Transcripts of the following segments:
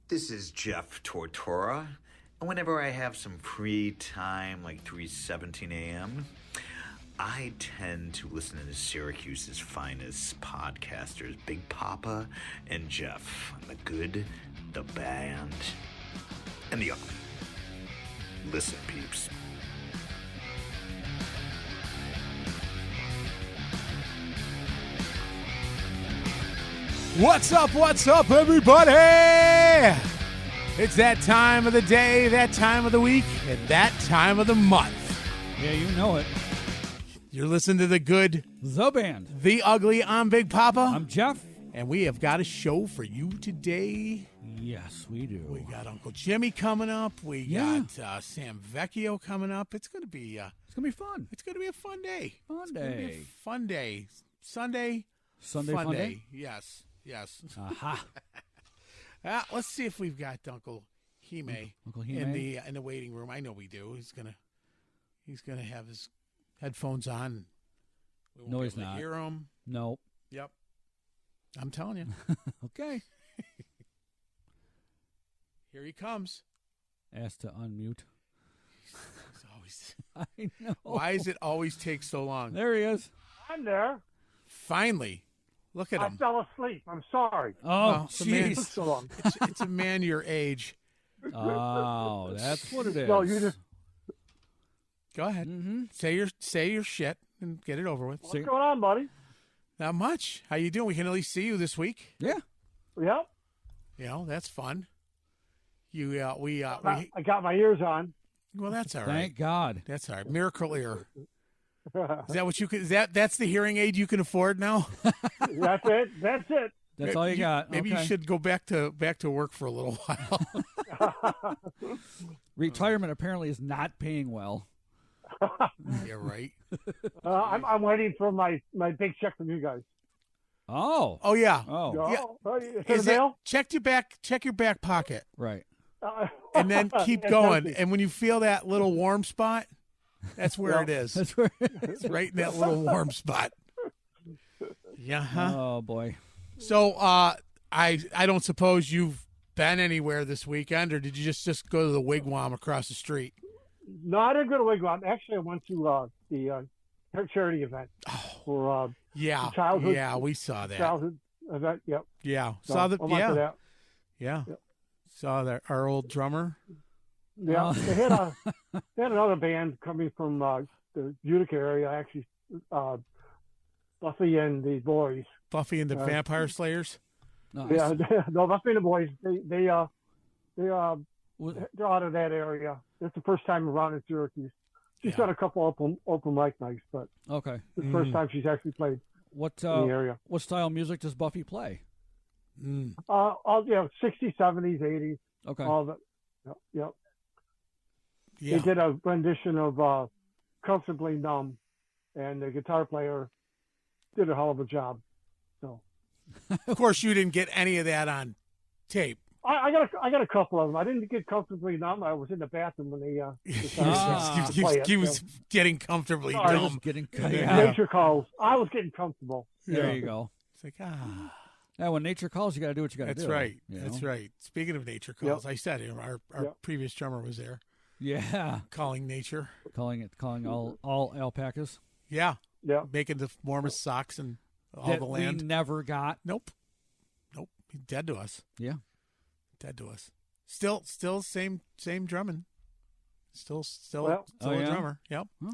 This is Jeff Tortora, and whenever I have some free time, like 3:17 a.m., I tend to listen to Syracuse's finest podcasters, Big Papa and Jeff, on the good, the bad, and the ugly. Listen, peeps. What's up, everybody? It's that time of the day, that time of the week, and that time of the month. Yeah, you know it. You're listening to the good, The Band. the ugly. I'm Big Papa. I'm Jeff. And we have got a show for you today. Yes, we do. We got Uncle Jimmy coming up. We Yeah. got Sam Vecchio coming up. It's going to be It's going to be fun. it's going to be a fun day. Fun It's gonna be a day. fun day. Sunday Fun day? Yes. Aha. Let's see if we've got Uncle Hime Uncle in Hime? the waiting room. I know we do. He's gonna have his headphones on. We won't No, be he's able to not. hear him. No. Yep. I'm telling you. Okay. Here he comes. Asked to unmute. He's always. I know. Why does it always take so long? There he is. I'm there. Finally, look at I him. fell asleep. I'm sorry. Oh, it's a man. It took jeez. so long. It's a man your age. Oh, that's what it is. No, you just Go ahead. Mm-hmm. Say your shit and get it over with. See- what's going on, buddy? Not much. How you doing? We can at least see you this week. Yeah. Yep. You know, that's fun. We I got my ears on. well, that's all right. Thank God. That's all right. Miracle ear. Is that what you can? That's the hearing aid you can afford now? That's it. That's it. That's all you got. Maybe Okay. you should go back to work for a little while. Retirement apparently is not paying well. Yeah, right. I'm waiting for my big check from you guys. Oh. Oh yeah. Oh. Yeah. It's in Is the it, mail. check your back pocket, Right. and then keep It's going. empty. And when you feel that little warm spot, that's where Yeah. it is. That's where. It's right in that little warm spot. Yeah. Huh? Oh boy. So, I don't suppose you've been anywhere this weekend, or did you just go to the wigwam across the street? No, I didn't go to Wigwam. Actually, I went to the charity event for Yeah. childhood. Yeah, we saw that. childhood event. Yep. Yeah. So Saw the I went to that. Yeah. Yep. Saw that our old drummer. Yeah, Oh. they had another band coming from the Utica area, actually, Buffy and the Boys. Buffy and the Vampire Slayers. Nice. Yeah, no, Buffy and the Boys. They're out Wa- of that area. It's the first time around in Syracuse. She's Yeah. done a couple open mic nights, but Okay. it's the first time she's actually played What in the area. what style of music does Buffy play? Mm. All 60s, 70s, 80s, Okay. all that. Yep. Yeah. They did a rendition of "Comfortably Numb," and the guitar player did a hell of a job. So Of course, you didn't get any of that on tape. I got a couple of them. I didn't get comfortably numb. I was in the bathroom when they decided Ah. to play it. He was getting comfortably Sorry. dumb. Just getting Yeah. Nature calls. I was getting comfortable. There you go. It's like, ah. Yeah, when nature calls, you got to do what you got to do. That's right. you That's know? right. Speaking of nature calls, I said our Yep. previous drummer was there Yeah, calling nature. calling all alpacas Yeah. Making the warmest socks in all that the we land. never got. Nope. He's dead to us. Yeah. Dead to us. Still same drumming. Still Well- Oh, a yeah? drummer. Yep. Huh.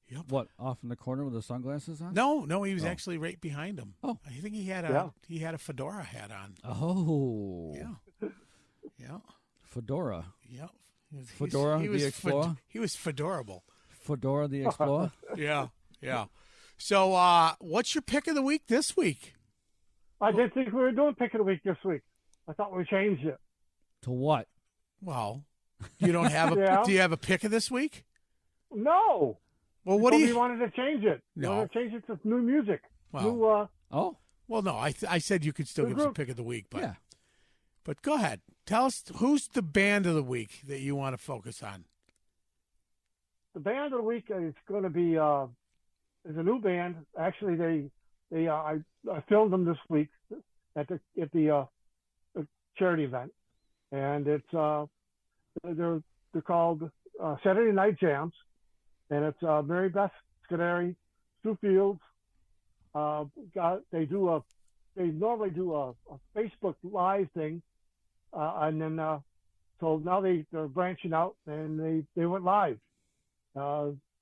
Yep. What, off in the corner with the sunglasses on? No, he was Oh. actually right behind him. Oh. I think he had a fedora hat on. Oh. Yeah. Yeah. Fedora. Yeah. Fedora the Explorer? He was fedorable. Fedora the Explorer. Yeah. Yeah. So what's your pick of the week this week? I didn't think we were doing pick of the week this week. I thought we changed it. To what? Well, you don't have a Yeah. do you have a pick of this week? No. Well, what do You you wanted to change it? You No. wanted to change it to new music. Well, New, Oh, well, no, I said you could still Good give us a group. pick of the week, but yeah. but go ahead. Tell us who's the band of the week that you want to focus on. the band of the week is going to be is a new band. Actually, I filmed them this week at the charity event, and it's they're called Saturday Night Jams, and it's Mary Beth Scuderi, Stu Fields. They normally do a Facebook Live thing, and then so now they're branching out, and they went live,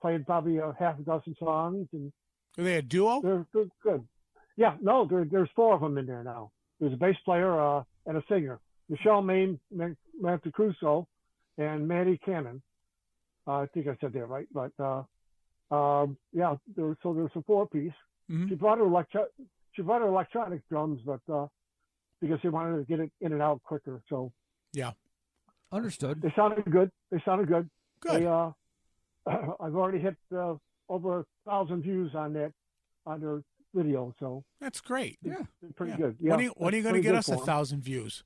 played probably a half a dozen songs, and Are they a duo? they're good. Yeah, no, there's 4 of them in there now. There's a bass player and a singer, Michelle Montecruso and Maddie Cannon. I think I said that right, but yeah, there's a 4-piece. Mm-hmm. She brought her electronic drums, but because she wanted to get it in and out quicker. So Yeah. Understood. they sounded good. Good. They, I've already hit over 1,000 views on their video, so That's great. Yeah. it's pretty Yeah. good. Yeah, When are you going to get us 1,000 views?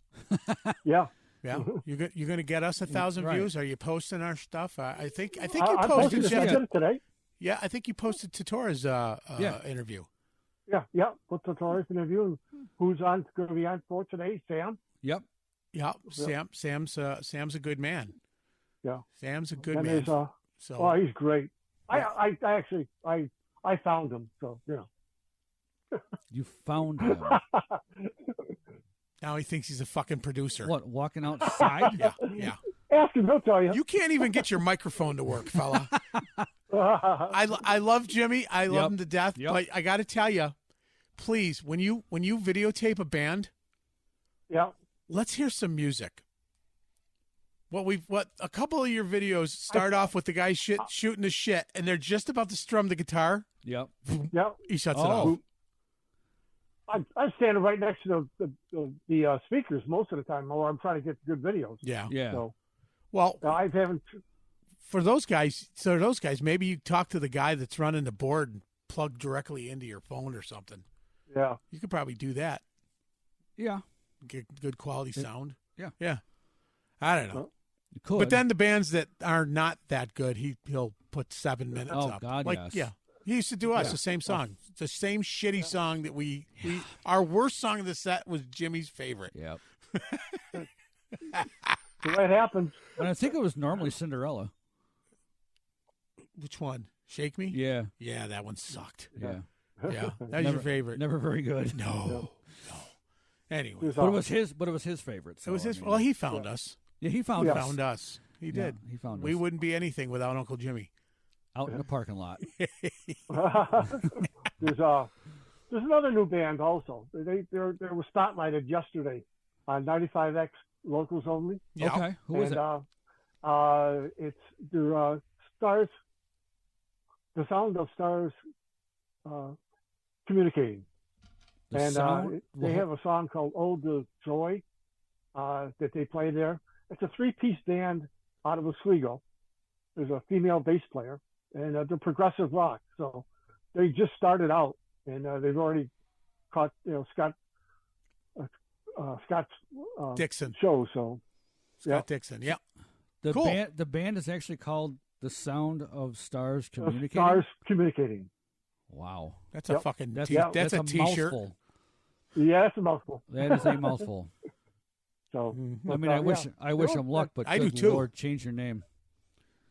Yeah. Yeah, you're going to get us 1,000 Right. views. Are you posting our stuff? I think you I posted posted Jeff. it today. Yeah, I think you posted Tatora's interview. Yeah. What's the Taurus interview? Who's going to be on for today? Sam. Yep. Yeah, Sam's a good man. Yeah. Sam's a good And man. there's So oh, he's great. I actually found him, so you know. You found him. now he thinks he's a fucking producer. What, walking outside? Yeah. Ask him, he'll tell you. You can't even get your microphone to work, fella. I love Jimmy. I love him to death. Yep. But I got to tell you, please, when you videotape a band, Yeah. let's hear some music. What a couple of your videos start off with the guy shooting the shit, and they're just about to strum the guitar. Yep. Yeah. He shuts it Oh. off. I'm standing right next to the speakers most of the time, or I'm trying to get good videos. Yeah. Yeah. So Well, I haven't. for those guys, maybe you talk to the guy that's running the board and plug directly into your phone or something. Yeah. You could probably do that. Yeah. Get good quality sound. Yeah. Yeah. I don't know. Well, You could. But then the bands that are not that good, he'll put 7 minutes Oh, up. God, like, yes. Yeah. He used to do us Yeah. the same song. It's the same shitty song that we our worst song of the set was Jimmy's favorite. Yep. the way it happens. And I think it was normally Cinderella. Which one? Shake Me? Yeah. Yeah, that one sucked. Yeah. Yeah. That was your favorite. Never very good. No. Anyway. There's But it was his favorite. It was so, his I mean, well, he found us. Yeah, he found He us. found us. He did. Yeah, he found We us. wouldn't be anything without Uncle Jimmy. Out in the parking lot. there's another new band also. They were spotlighted yesterday on 95X locals only. Yeah. Okay. Who is and, it? It's the Stars, the sound of Stars communicating. The And sound? they have a song called Ode to Joy that they play there. It's a 3-piece band out of Oswego. There's a female bass player, and they're progressive rock. So they just started out, and they've already caught Scott's Dixon. show. So Scott Dixon. Yeah. The cool. band is actually called The Sound of Stars Communicating. Stars communicating. Wow. That's a Yep. fucking That's, that's a t-shirt. mouthful. Yeah, it's a mouthful. That is a mouthful. So I mean, I wish him luck, but I do good too. Lord, change your name.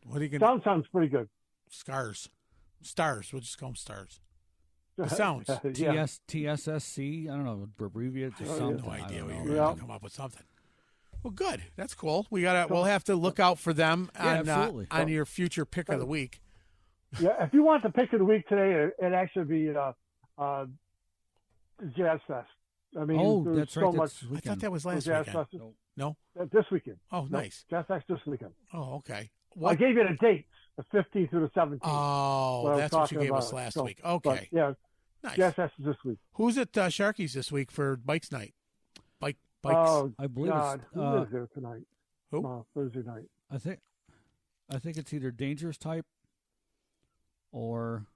What are you gonna sounds pretty good. Stars. We'll just call them stars. The sounds. Yeah. TSSC. I don't know. Abbreviate to Oh, yeah. something. No I idea. don't We're know. gonna come up with something. Well, good. That's cool. We'll have to look out for them Yeah, absolutely. on your future pick of the week. Yeah, if you want the pick of the week today, it'd actually be Jazz Fest. I mean, Oh, there's that's so right. much That's I thought that was last Jazz weekend. Fest No. this weekend. Oh, No, nice. Jazz Fest this weekend. Oh, okay. I What? gave you the dates, the 15th through the 17th. Oh, I was that's what you talking gave us about. last So, week. but, Okay. yeah, Nice. Jazz Fest is this week. Who's at Sharky's this week for Bikes Night? Bikes. Oh, I believe God. it's. Who is there tonight? Who? Thursday night. I think it's either Dangerous Type or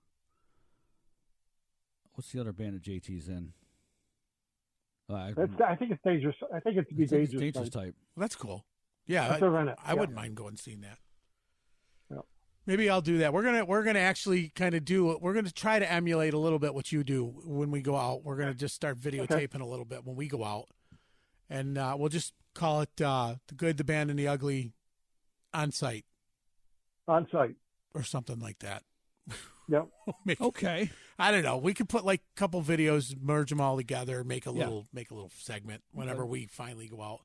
what's the other band that JT's in? I think it's dangerous. I think it's Dangerous Type. Type. Well, that's cool. Yeah, If they're in it, I yeah. wouldn't mind going and seeing that. Yeah. Maybe I'll do that. We're gonna actually kind of we're gonna try to emulate a little bit what you do when we go out. We're gonna just start videotaping a little bit when we go out, and we'll just call it the Good, the Bad, and the Ugly on site On site. or something like that. Yep. Okay. I don't know. We could put like a couple videos, merge them all together, make a little segment whenever we finally go out.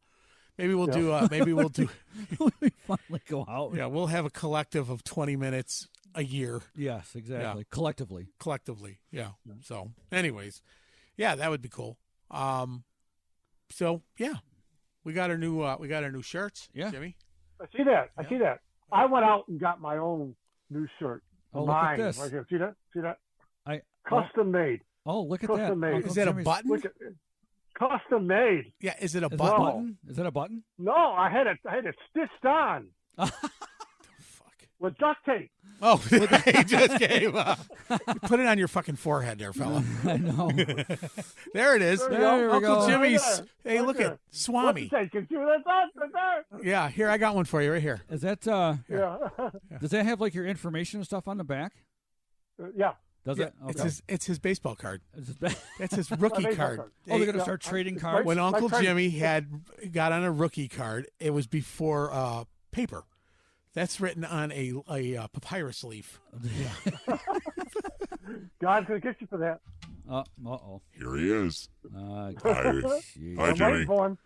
Maybe we'll do. Maybe we'll do. We finally go out. Yeah, we'll have a collective of 20 minutes a year. Yes, exactly. Yeah. Collectively. Yeah. So, anyways, yeah, that would be cool. So yeah, we got our new shirts. Yeah. Jimmy. I see that. I see that. I went out and got my own new shirt. Oh, Mine, look at this. right here. See that? See that? I Custom made. Oh, look at Custom that. made. Uncle Is that a Jimmy's- button? Look at custom made. Yeah. Is it a Is that a button? button? Is that a button? No, I had it stitched on Fuck. with duct tape. Oh, he just came up. Put it on your fucking forehead there, fella. I know. There it is. There we There we Uncle go. Jimmy's. Look at Hey, it. look Look at at Swami. What's it say? Computer thoughts right there. Yeah, here I got one for you right here. Is that Yeah. does that have like your information and stuff on the back? Yeah. Does Yeah, it? Okay. it's his baseball card. Is it- That's his rookie baseball card. card. Oh, they're gonna Yeah. start trading It's cards. When My Uncle friend- Jimmy got on a rookie card, it was before paper. That's written on a papyrus leaf. God's gonna get you for that. Uh-oh. Here he is. Uh, Hi, gee. Hi, I'm Jimmy. waiting for him.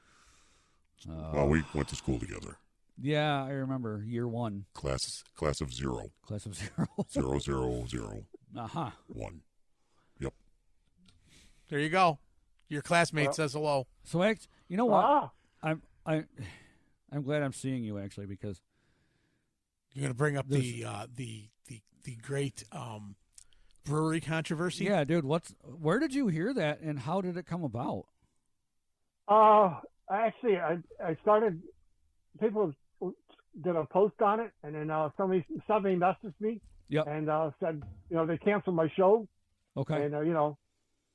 Well, we went to school together. Yeah, I remember year one, Class of 0. class of 0. 0, 0, 0, Uh-huh. 1. Yep. There you go. Your classmate says hello. So, you know what? Ah, I'm glad I'm seeing you actually because You're going to bring up the great brewery controversy. yeah, dude, where did you hear that and how did it come about? actually, I started. People did a post on it, and then somebody messaged me Yep. and said, they canceled my show, Okay. and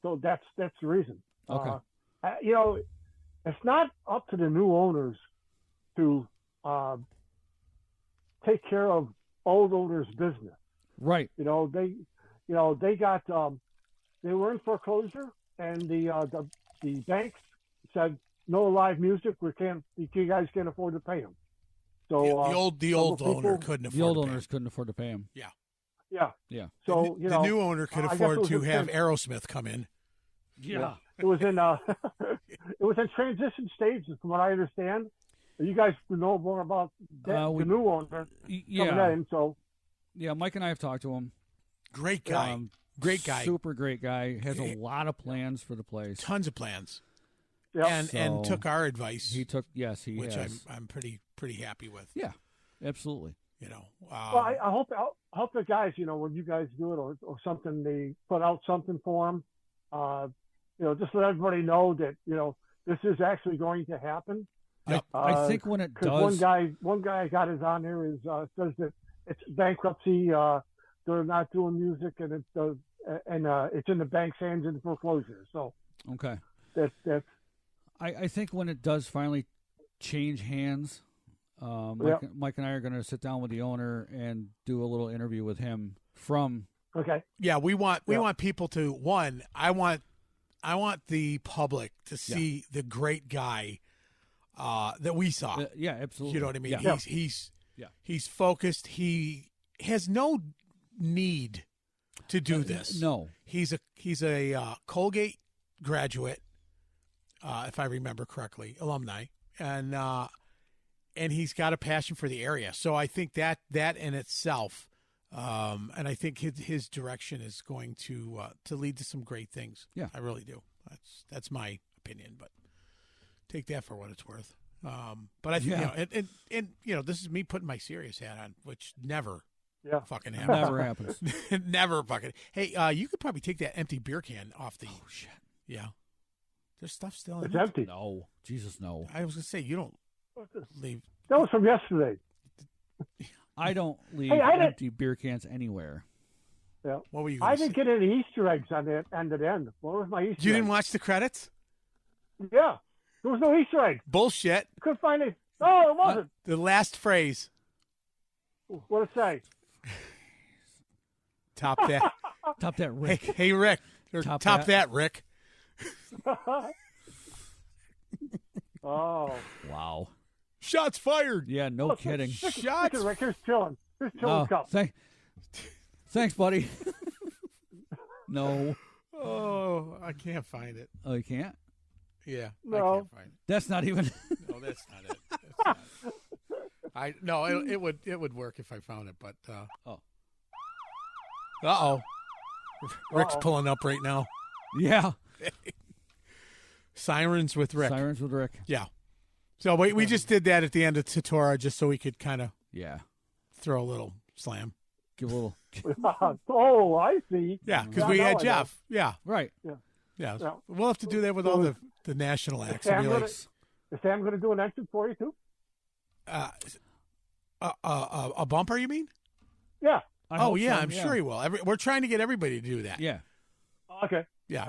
so that's the reason. Okay. It's not up to the new owners to take care of old owners' business. Right. They got they were in foreclosure, and the banks said no live music. You guys can't afford to pay them. So The old some owner people- couldn't afford The old to pay. owners couldn't afford to pay him. yeah. Yeah. So the new owner could I guess afford it was to a have thing. Aerosmith come in. Yeah. It was in it was in transition stages, from what I understand. You guys know more about that, we- the new owner coming Yeah. in. So Yeah, Mike and I have talked to him. Great guy. Great guy. Super great guy. Has a lot of plans for the place. Tons of plans. yeah, And So- took our advice, He took he which has. I'm pretty happy with. Yeah. Absolutely. well, I hope the guys, when you guys do it or something, they put out something for them. Just let everybody know that this is actually going to happen. Yep. I think when it Because does one guy I got his on there is says that it's bankruptcy. They're not doing music, and it's in the bank's hands in foreclosure. So Okay. that's I think when it does finally change hands, Mike and I are going to sit down with the owner and do a little interview with him from. okay. Yeah, we want people to I want the public to see the great guy that we saw. Yeah, absolutely. You know what I mean? Yeah. He's focused. He has no need to do this. No. He's a Colgate graduate, if I remember correctly, alumni, and he's got a passion for the area. So I think that in itself, and I think his direction is going to lead to some great things. Yeah. I really do. That's my opinion, but take that for what it's worth. But I think and this is me putting my serious hat on, which never fucking happens. Never happens. Never fucking. Hey, you could probably take that empty beer can off the. Oh shit. Yeah. There's stuff still in It's it. empty. No. Jesus, no. I was gonna say you don't leave. That was from yesterday. I don't leave Hey, I didn't- empty beer cans anywhere. Yeah. What were you? I Gonna didn't say? get any Easter eggs on the end of the end. What was my Easter You egg? didn't watch the credits? Yeah. There was no Easter egg. Bullshit. Couldn't find it. No, it wasn't. The last phrase. What did it say? Top that. Top that hey, Rick. hey, Rick. Or Top top that. that, Rick. Oh. Wow. Shots fired. Yeah, no kidding. Shots. Rick, here's chilling. Here's chilling cup. Thanks, buddy. No. Oh, I can't find it. Oh, you can't? Yeah, No. I can't find it. That's not even. No, that's not it. That's not it. It would work if I found it, but Rick's pulling up right now. Yeah. Sirens with Rick. Sirens with Rick. Yeah. So we just did that at the end of Tatora just so we could kind of throw a little slam. Give a little. Oh, I see. Yeah, because we had Jeff. Yeah. Right. Yeah. We'll have to do that with all the national acts. Is Sam going to do an exit for you too? A bumper, you mean? Yeah. I'm sure he will. We're trying to get everybody to do that. Yeah. Okay. Yeah.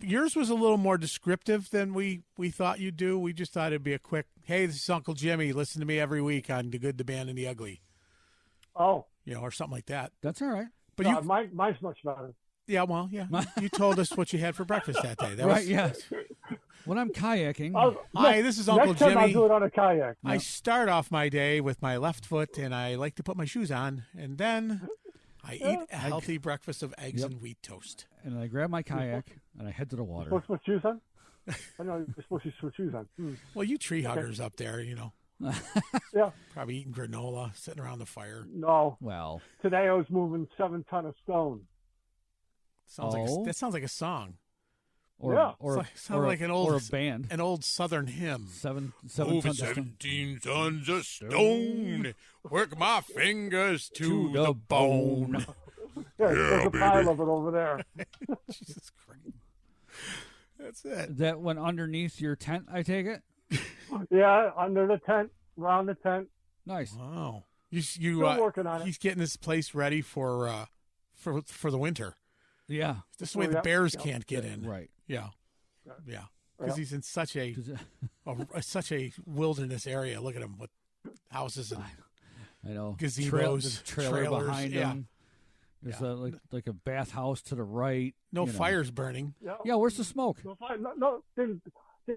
Yours was a little more descriptive than we thought you'd do. We just thought it'd be a quick, hey, this is Uncle Jimmy. Listen to me every week on The Good, the Bad, and the Ugly. Oh. Or something like that. That's all right. But mine's much better. Yeah, well, yeah. You told us what you had for breakfast that day. Yeah. When I'm kayaking. Hi, this is Uncle next time Jimmy. I'll do it on a kayak. I start off my day with my left foot, and I like to put my shoes on, and then I eat a healthy breakfast of eggs and wheat toast. And I grab my kayak, and I head to the water. You're supposed to put shoes on? I know you're supposed to put shoes on. Well, you tree huggers up there, Yeah. Probably eating granola, sitting around the fire. No. Well. Today I was moving 7 tons of stone. That sounds like a song. Sounds like an old band. An old Southern hymn. Seven Over tons 17 tons of stone. Work my fingers to the bone. Yeah, there's a baby. pile of it over there. Jesus Christ. That's it. That went underneath your tent, I take it? Yeah, under the tent, around the tent. Nice. Wow. Still working on it. He's getting this place ready for the winter. Yeah. This way the bears can't get in. Right. Yeah. Yeah. Because he's in such a wilderness area. Look at him with houses and I know gazebos, trailer trailers behind him. There's like a bathhouse to the right. No fires burning. Yeah, where's the smoke? No fire. No, didn't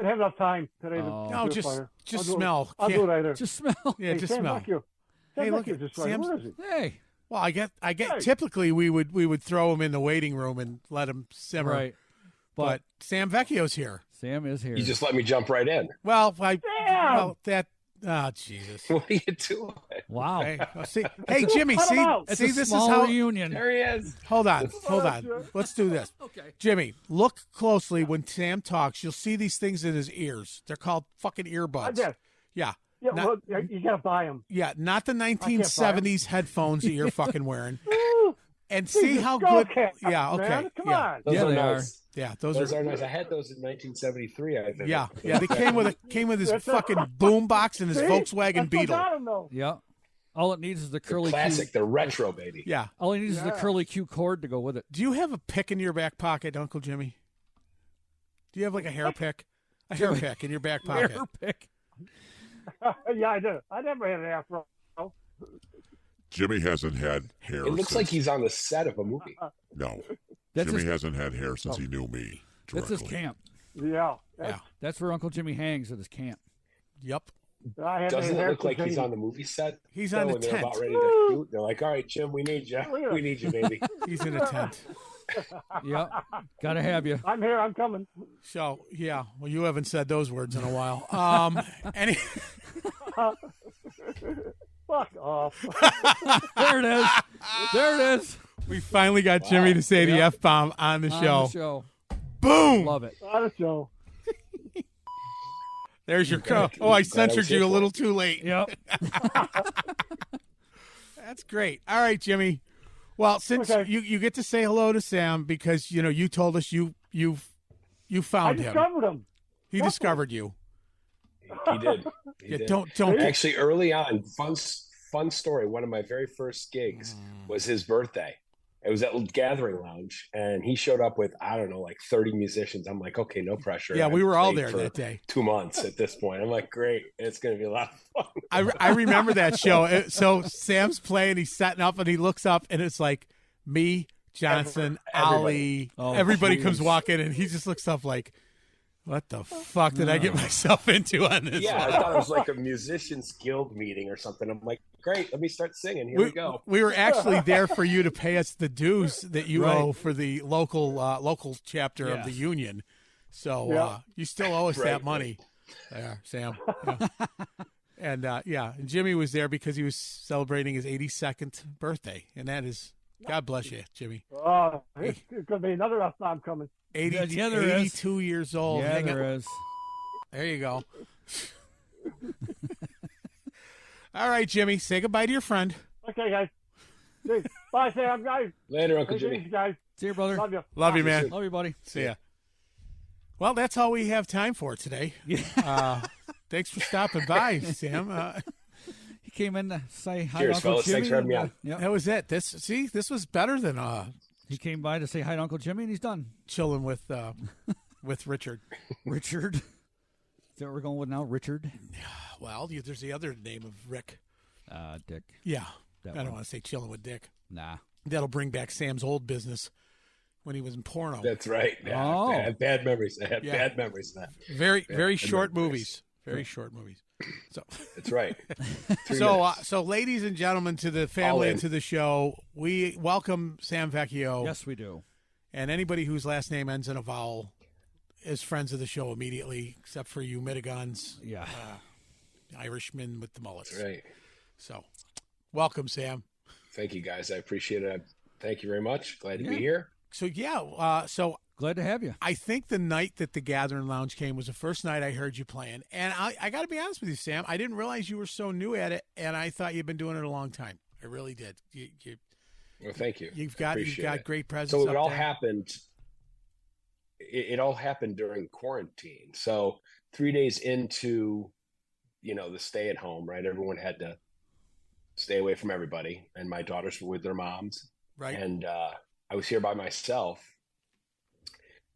have enough time today to No, do a fire. just smell. I'll do it later. Just smell. Yeah, Hey, just Sam smell. Vecchio. Hey, look at just Sam's. Where is he? Hey. Well, I get. Typically, we would throw him in the waiting room and let him simmer. Right. But Sam Vecchio's here. Sam is here. You just let me jump right in. Well, Sam! Oh, Jesus. What are you doing? Wow. Hey, Jimmy, It's see, a this small is how. reunion. There he is. Hold on. Let's do this. Okay. Jimmy, look closely when Sam talks. You'll see these things in his ears. They're called fucking earbuds. Yes. Yeah. Yeah, Not- well, you gotta buy them. Yeah, not the 1970s headphones that you're fucking wearing. And see Jesus, how skull good. caps, Yeah, okay. man. Come yeah. on. Those Yeah, are they nice. Yeah, Those are nice. I had those in 1973. I think. Yeah, they came with his fucking boom box and his Volkswagen Beetle. I got 'em, though. Yeah. All it needs is the The curly classic. Q. The retro, baby. Yeah. All it needs is the curly Q cord to go with it. Do you have a pick in your back pocket, Uncle Jimmy? Do you have like a hair pick? A hair pick in your back pocket? Hair pick. Yeah, I do. I never had an afro. Jimmy hasn't had hair. It looks since, like he's on the set of a movie. No. That's Jimmy his- hasn't had hair since he knew me. That's Directly. his camp. Yeah. Yeah. That's where Uncle Jimmy hangs at his camp. Yep. I had Doesn't it hair look like he's since on the movie set? He's though, on the when they're tent. about ready to shoot. They're like, "All right, Jim, we need you. Look at We him. need you, baby." He's in a tent. Yep. Gotta have you. I'm here. I'm coming. So yeah, well, you haven't said those words in a while. Any Fuck off. There it is. There it is. we finally got Jimmy to say the Yep. F-bomb on the On show. the show. Boom! Love it. Not a show. There's your co. Oh, I censored you a little too late. Yep. That's great. All right, Jimmy. Well, since Okay. you get to say hello to Sam because you told us you I found him. discovered him. He discovered you. He did. He Yeah, did. don't. Actually, early on, fun story. One of my very first gigs was his birthday. It was at Gathering Lounge, and he showed up with, I don't know, like 30 musicians. I'm like, okay, no pressure. Yeah, we I've were all played there for that day. 2 months at this point. I'm like, great. It's going to be a lot of fun. I remember that show. So Sam's playing, he's setting up, and he looks up, and it's like me, Johnson, Everybody. Ali. Oh, everybody geez. comes walking, and he just looks up like, What the fuck did I get myself into on this? Yeah, I thought it was like a musicians guild meeting or something. I'm like, great, let me start singing. Here we go. We were actually there for you to pay us the dues that you owe for the local chapter of the union. So you still owe us that money. There, Sam. Yeah. And and Jimmy was there because he was celebrating his 82nd birthday, and that is, God bless you, Jimmy. It's going to be another F-bomb coming. 82 years old. Yeah, there is. There you go. All right, Jimmy, say goodbye to your friend. Okay, guys. See, bye, Sam, guys. Later, Uncle Hey, Jimmy. thanks, guys. See you, brother. Love you. Love you, man. Love you, buddy. See ya. Well, that's all we have time for today. Thanks for stopping by, Sam. He came in to say hi Cheers, to Uncle fellas. Jimmy. Thanks for having me on. Yep. That was it. This was better than He came by to say hi to Uncle Jimmy, and he's done. chilling with Richard. Richard. Is that what we're going with now? Richard? Well, there's the other name of Rick. Dick. Yeah. That I don't one. want to say chilling with Dick. Nah. That'll bring back Sam's old business when he was in porno. That's right. Yeah, Oh. I have bad memories. I have Yeah. bad memories of that. Very short memories. movies. Very short movies. So That's right. 3 So, minutes. ladies and gentlemen, to the All family in. and to the show, we welcome Sam Vecchio. Yes, we do. And anybody whose last name ends in a vowel is friends of the show immediately, except for you Mitigons, Yeah. Irishmen with the mullets. That's right. So, welcome, Sam. Thank you, guys. I appreciate it. Thank you very much. Glad to be here. So, so Glad to have you. I think the night that the Gathering Lounge came was the first night I heard you playing. And I got to be honest with you, Sam, I didn't realize you were so new at it, and I thought you'd been doing it a long time. I really did. Well, thank you. You've got Appreciate it. great presence. So up it all there. happened. It all happened during quarantine. So 3 days into, the stay at home, right? Everyone had to stay away from everybody, and my daughters were with their moms. Right. And I was here by myself.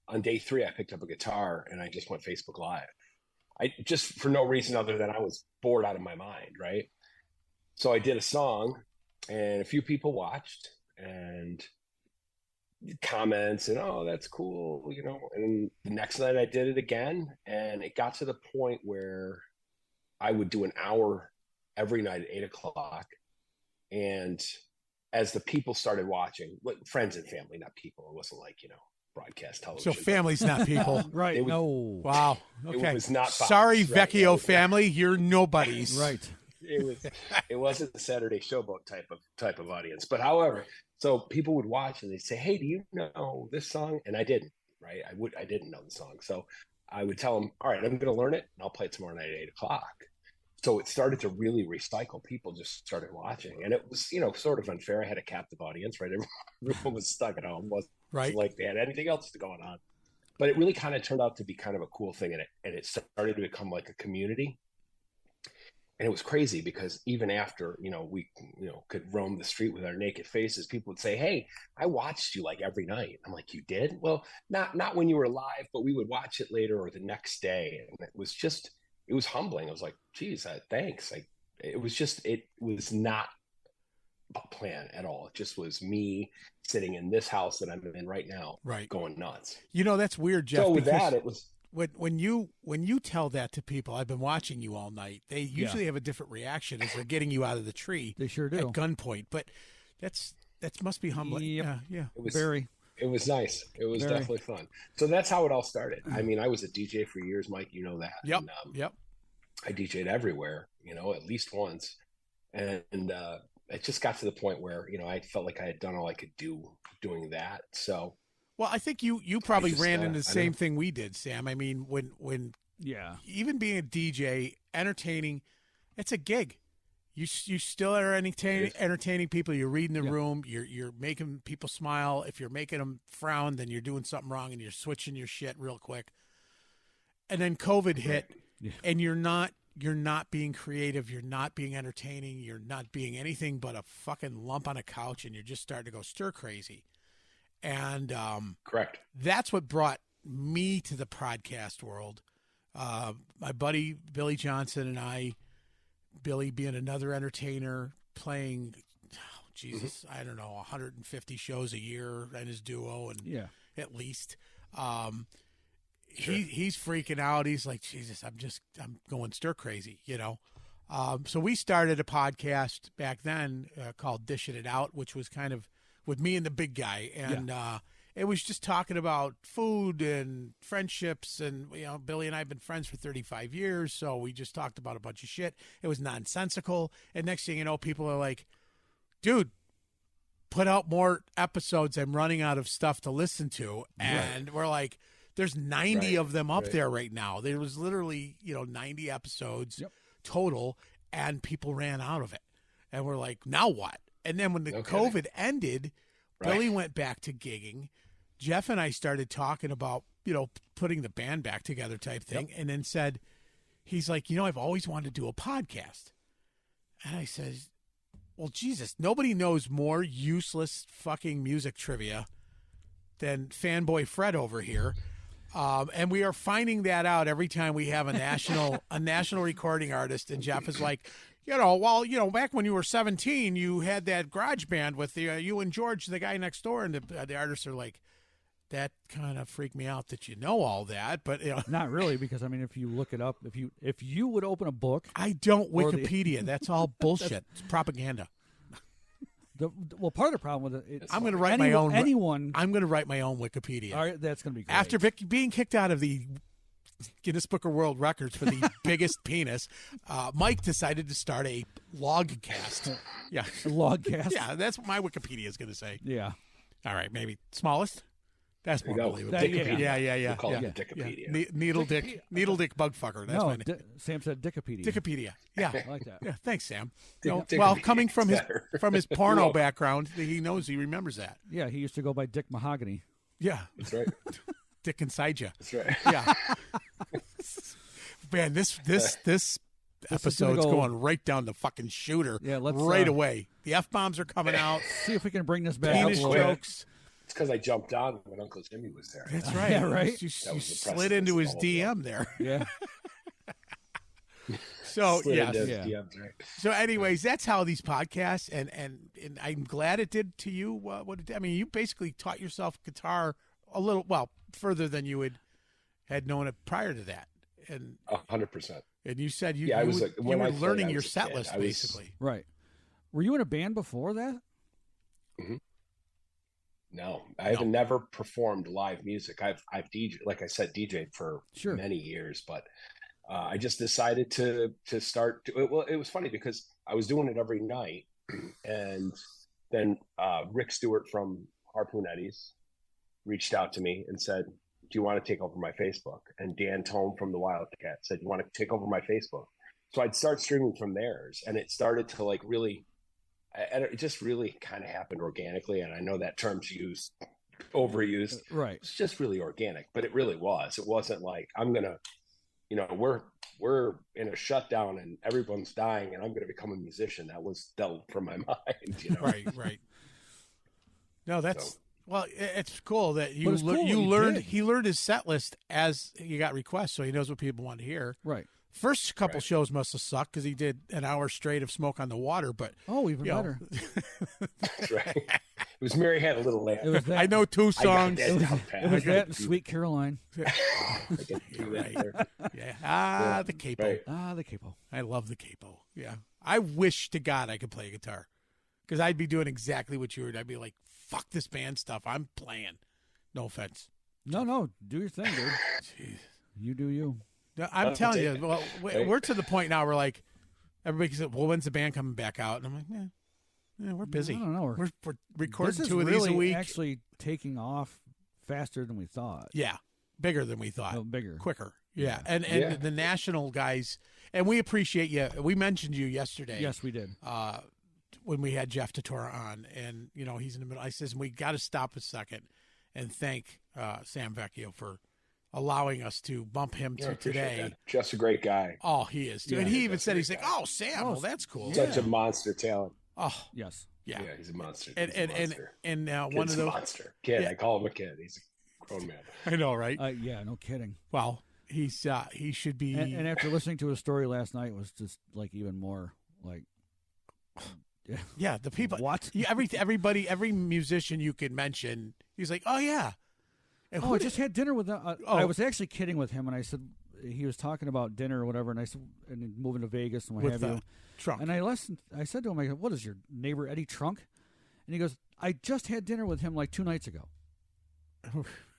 On day 3, I picked up a guitar and I just went Facebook Live. I just, for no reason other than I was bored out of my mind, right? So I did a song, and a few people watched and comments and, oh, that's cool, And the next night I did it again, and it got to the point where I would do an hour every night at 8:00. And as the people started watching, like friends and family, not people, it wasn't like, broadcast television. So family's not people. Right. It was- No. Wow. Okay. It was not Fox, Sorry, right? Vecchio It was- family, you're nobodies. Right. It wasn't the Saturday Showboat type of audience. But however, so people would watch and they'd say, "Hey, do you know this song?" And I didn't, right? I didn't know the song. So I would tell them, "All right, I'm going to learn it and I'll play it tomorrow night at 8:00." So it started to really recycle. People just started watching, and it was, sort of unfair. I had a captive audience, right? Everyone was stuck at home. Wasn't Right. like they had anything else going on. But it really kind of turned out to be kind of a cool thing, and it started to become like a community. And it was crazy because even after, we, could roam the street with our naked faces, people would say, "Hey, I watched you like every night." I'm like, "You did?" Well, not when you were live, but we would watch it later or the next day. And it was humbling. I was like, "Geez, thanks." It was not a plan at all. It just was me sitting in this house that I'm in right now, Right. going nuts. That's weird, Jeff. So with because that, it was. when you tell that to people, I've been watching you all night. They usually have a different reaction as they're getting you out of the tree. They sure do. At gunpoint. But that must be humbling. Yep. Yeah. It was Very. It was nice. It was Very. definitely fun. So that's how it all started. I mean, I was a DJ for years, Mike. You know that. Yep. And, Yep. I DJ'd everywhere, at least once, and it just got to the point where I felt like I had done all I could do doing that. So. Well, I think you probably just, ran into the I same know. thing we did, Sam. I mean, when Yeah. even being a DJ, entertaining, it's a gig. You still are entertaining people. You're reading the room. You're making people smile. If you're making them frown, then you're doing something wrong, and you're switching your shit real quick. And then COVID hit, and you're not being creative. You're not being entertaining. You're not being anything but a fucking lump on a couch, and you're just starting to go stir crazy. And Correct. that's what brought me to the podcast world. My buddy Billy Johnson and I, Billy being another entertainer, playing, I don't know, 150 shows a year and his duo, and at least. he's freaking out. He's like, Jesus, I'm going stir crazy, you know. So we started a podcast back then called Dishing It Out, which was kind of with me and the big guy, and it was just talking about food and friendships, and you know, Billy and I have been friends for 35 years, so we just talked about a bunch of shit. It was nonsensical, and next thing you know, people are like, "Dude, put out more episodes. I'm running out of stuff to listen to," and we're like, "There's 90 of them up there right now. There was literally 90 episodes total, and people ran out of it, and we're like, now what?" And then when the COVID ended, Billy went back to gigging. Jeff and I started talking about, putting the band back together type thing. And then he's like, I've always wanted to do a podcast. And I said, well, Jesus, nobody knows more useless fucking music trivia than fanboy Fred over here. And we are finding that out every time we have a national recording artist. And Jeff is like, back when you were 17, you had that garage band with you and George, the guy next door. And the artists are like, that kind of freaked me out that you know all that. But not really, because, I mean, if you look it up, if you would open a book. I don't Wikipedia. That's all bullshit. It's propaganda. Part of the problem with it, I'm going to write my own. I'm going to write my own Wikipedia. All right, that's going to be great. After being kicked out of the Guinness Book of World Records for the biggest penis, Mike decided to start a logcast. Yeah, a logcast. Yeah, that's what my Wikipedia is going to say. Yeah. All right, maybe smallest. That's more believable. Yeah. We'll call it Dickopedia. Yeah. Needle dick bug fucker. That's my name. Sam said Dickopedia. Dickopedia. Yeah. I like that. Yeah. Thanks, Sam. Well, coming from his porno background, he remembers that. Yeah, he used to go by Dick Mahogany. Yeah. That's right. Dick inside you. That's right. Yeah. Man, this episode's going right down the fucking shooter. Yeah, let's away. The F-bombs are coming out. See if we can bring this back. Penis jokes. It's because I jumped on when Uncle Jimmy was there. That's right. Yeah, right. You slid into his DM there. Yeah. So yes. DMs, right. So anyways, that's how these podcasts and I'm glad it did to you. What it did. I mean, you basically taught yourself guitar a little further than you had known it prior to that. And 100%. And you said you were learning your set list basically. Right. Were you in a band before that? Mm-hmm. No, I've never performed live music. I've DJ, like I said, DJed for many years, but I just decided to start. Well, it was funny because I was doing it every night, and then Rick Stewart from Harpoon Eddies reached out to me and said, "Do you want to take over my Facebook?" And Dan Tome from the Wildcat said, "You want to take over my Facebook?" So I'd start streaming from theirs, and it started to really. And it just really kind of happened organically. And I know that term's overused. Right. It's just really organic, but it really was. It wasn't like I'm going to, we're in a shutdown and everyone's dying and I'm going to become a musician. That was dealt from my mind, Right. No, well, it's cool that he learned his set list as he got requests. So he knows what people want to hear. Right. First couple shows must have sucked because he did an hour straight of Smoke on the Water, but even better. That's right. It was Mary Had a Little Lamb. It was that. I know two songs. It was that and Sweet Caroline. Yeah. The capo. Right. The capo. I love the capo. Yeah. I wish to God I could play guitar because I'd be doing exactly what you were. I'd be like, fuck this band stuff. I'm playing. No offense. No. Do your thing, dude. Jeez. You do you. I'm telling you, well, we're to the point now where like everybody said, "Well, when's the band coming back out?" And I'm like, "Yeah, we're busy. I don't know. We're recording this 2 of these a week. Actually, taking off faster than we thought. Yeah, bigger than we thought. Bigger, quicker. Yeah, and the national guys, and we appreciate you. We mentioned you yesterday. Yes, we did. When we had Jeff Tatora on, and he's in the middle. I says we got to stop a second and thank Sam Vecchio for allowing us to bump him to today. Just a great guy. Oh, he is. Yeah, and he even said, he's like, "Oh, Sam, well, that's cool." Such a monster talent. Oh, yes. Yeah. Yeah, he's a monster. And one of those monster kid. Yeah. I call him a kid. He's a grown man. I know, right? Yeah, no kidding. Well, he should be. And after listening to his story last night, was just like even more like. Yeah, the people. What? Every musician you could mention, he's like, "Oh yeah." And I just had dinner with him. Oh. I was actually kidding with him, and I said he was talking about dinner or whatever, and I said, and moving to Vegas and what with have the you. trunk. And I said to him, I go, "What is your neighbor Eddie Trunk?" And he goes, "I just had dinner with him like 2 nights ago."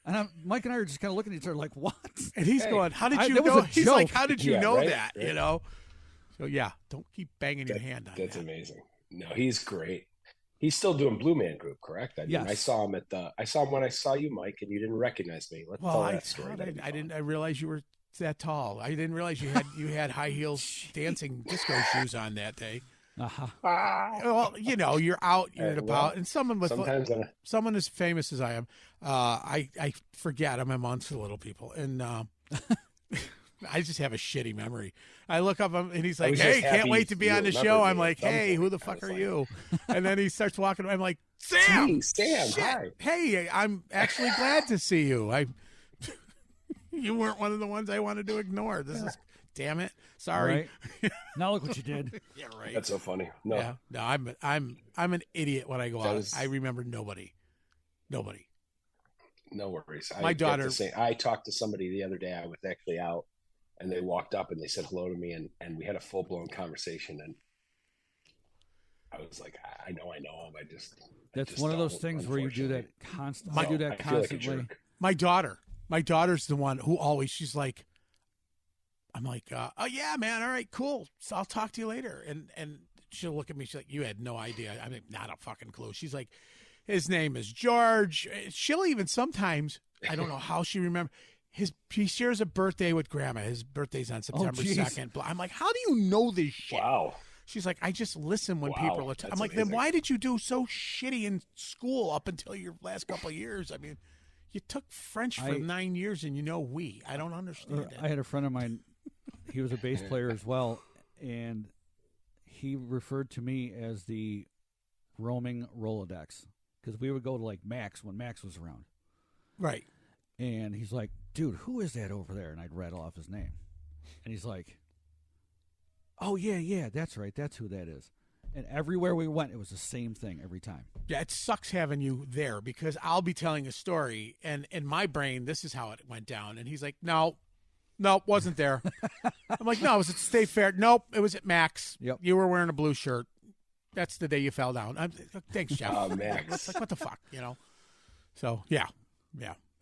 And Mike and I are just kind of looking at each other like, "What?" And he's going, "How did you that was know?" a He's joke. like, "How did you Yeah, know right, that?" right. You know. So yeah, don't keep banging your hand on That's that. amazing. No, he's great. He's still doing Blue Man Group, correct? I mean, Yes. I saw him when I saw you, Mike, and you didn't recognize me. Let's tell that story. I didn't. I realized you were that tall. I didn't realize you had high heels dancing disco shoes on that day. Uh-huh. Well, you're out, you're at about, and someone as famous as I am, I forget. I'm amongst the little people, and I just have a shitty memory. I look up and he's like, "Hey, can't wait to be on the show." I'm like, "Hey, who the fuck are you?" And then he starts walking. I'm like, "Sam, Hey, Sam, shit. hi. Hey, I'm actually glad to see you. You weren't one of the ones I wanted to ignore. This is, damn it, sorry." Right. Now look what you did. Yeah, right. That's so funny. No, Yeah, no, I'm an idiot when I go out. was- I remember nobody. no worries. My daughter- I talked to somebody the other day. I was actually out, and they walked up and they said hello to me, and we had a full blown conversation. And I was like, I know him. That's one of those things where you do that constantly. You do that I feel like a constantly. jerk. My daughter's the one who always, she's like, I'm like, "Oh yeah, man, all right, cool. So I'll talk to you later." And she'll look at me, she's like, "You had no idea." I mean, not a fucking clue. She's like, "His name is George." She'll even sometimes, I don't know how she remembers. He shares a birthday with Grandma. His birthday's on September geez. 2nd. I'm like, "How do you know this shit?" Wow. She's like, "I just listen when Wow, people are." that's I'm like, amazing. "Then why did you do so shitty in school up until your last couple of years? I mean, you took French for 9 years and we. I don't understand I it." had a friend of mine. He was a bass player as well, and he referred to me as the roaming Rolodex because we would go to like Max when Max was around. Right. And he's like, "Dude, who is that over there?" And I'd rattle off his name. And he's like, "Oh, yeah, that's right. That's who that is." And everywhere we went, it was the same thing every time. Yeah, it sucks having you there because I'll be telling a story, and in my brain, this is how it went down. And he's like, "No, wasn't there." I'm like, "No, it was at State Fair." "Nope, it was at Max. Yep. You were wearing a blue shirt. That's the day you fell down." Thanks, Jeff. Oh, Max. It's like, what the fuck, So, yeah.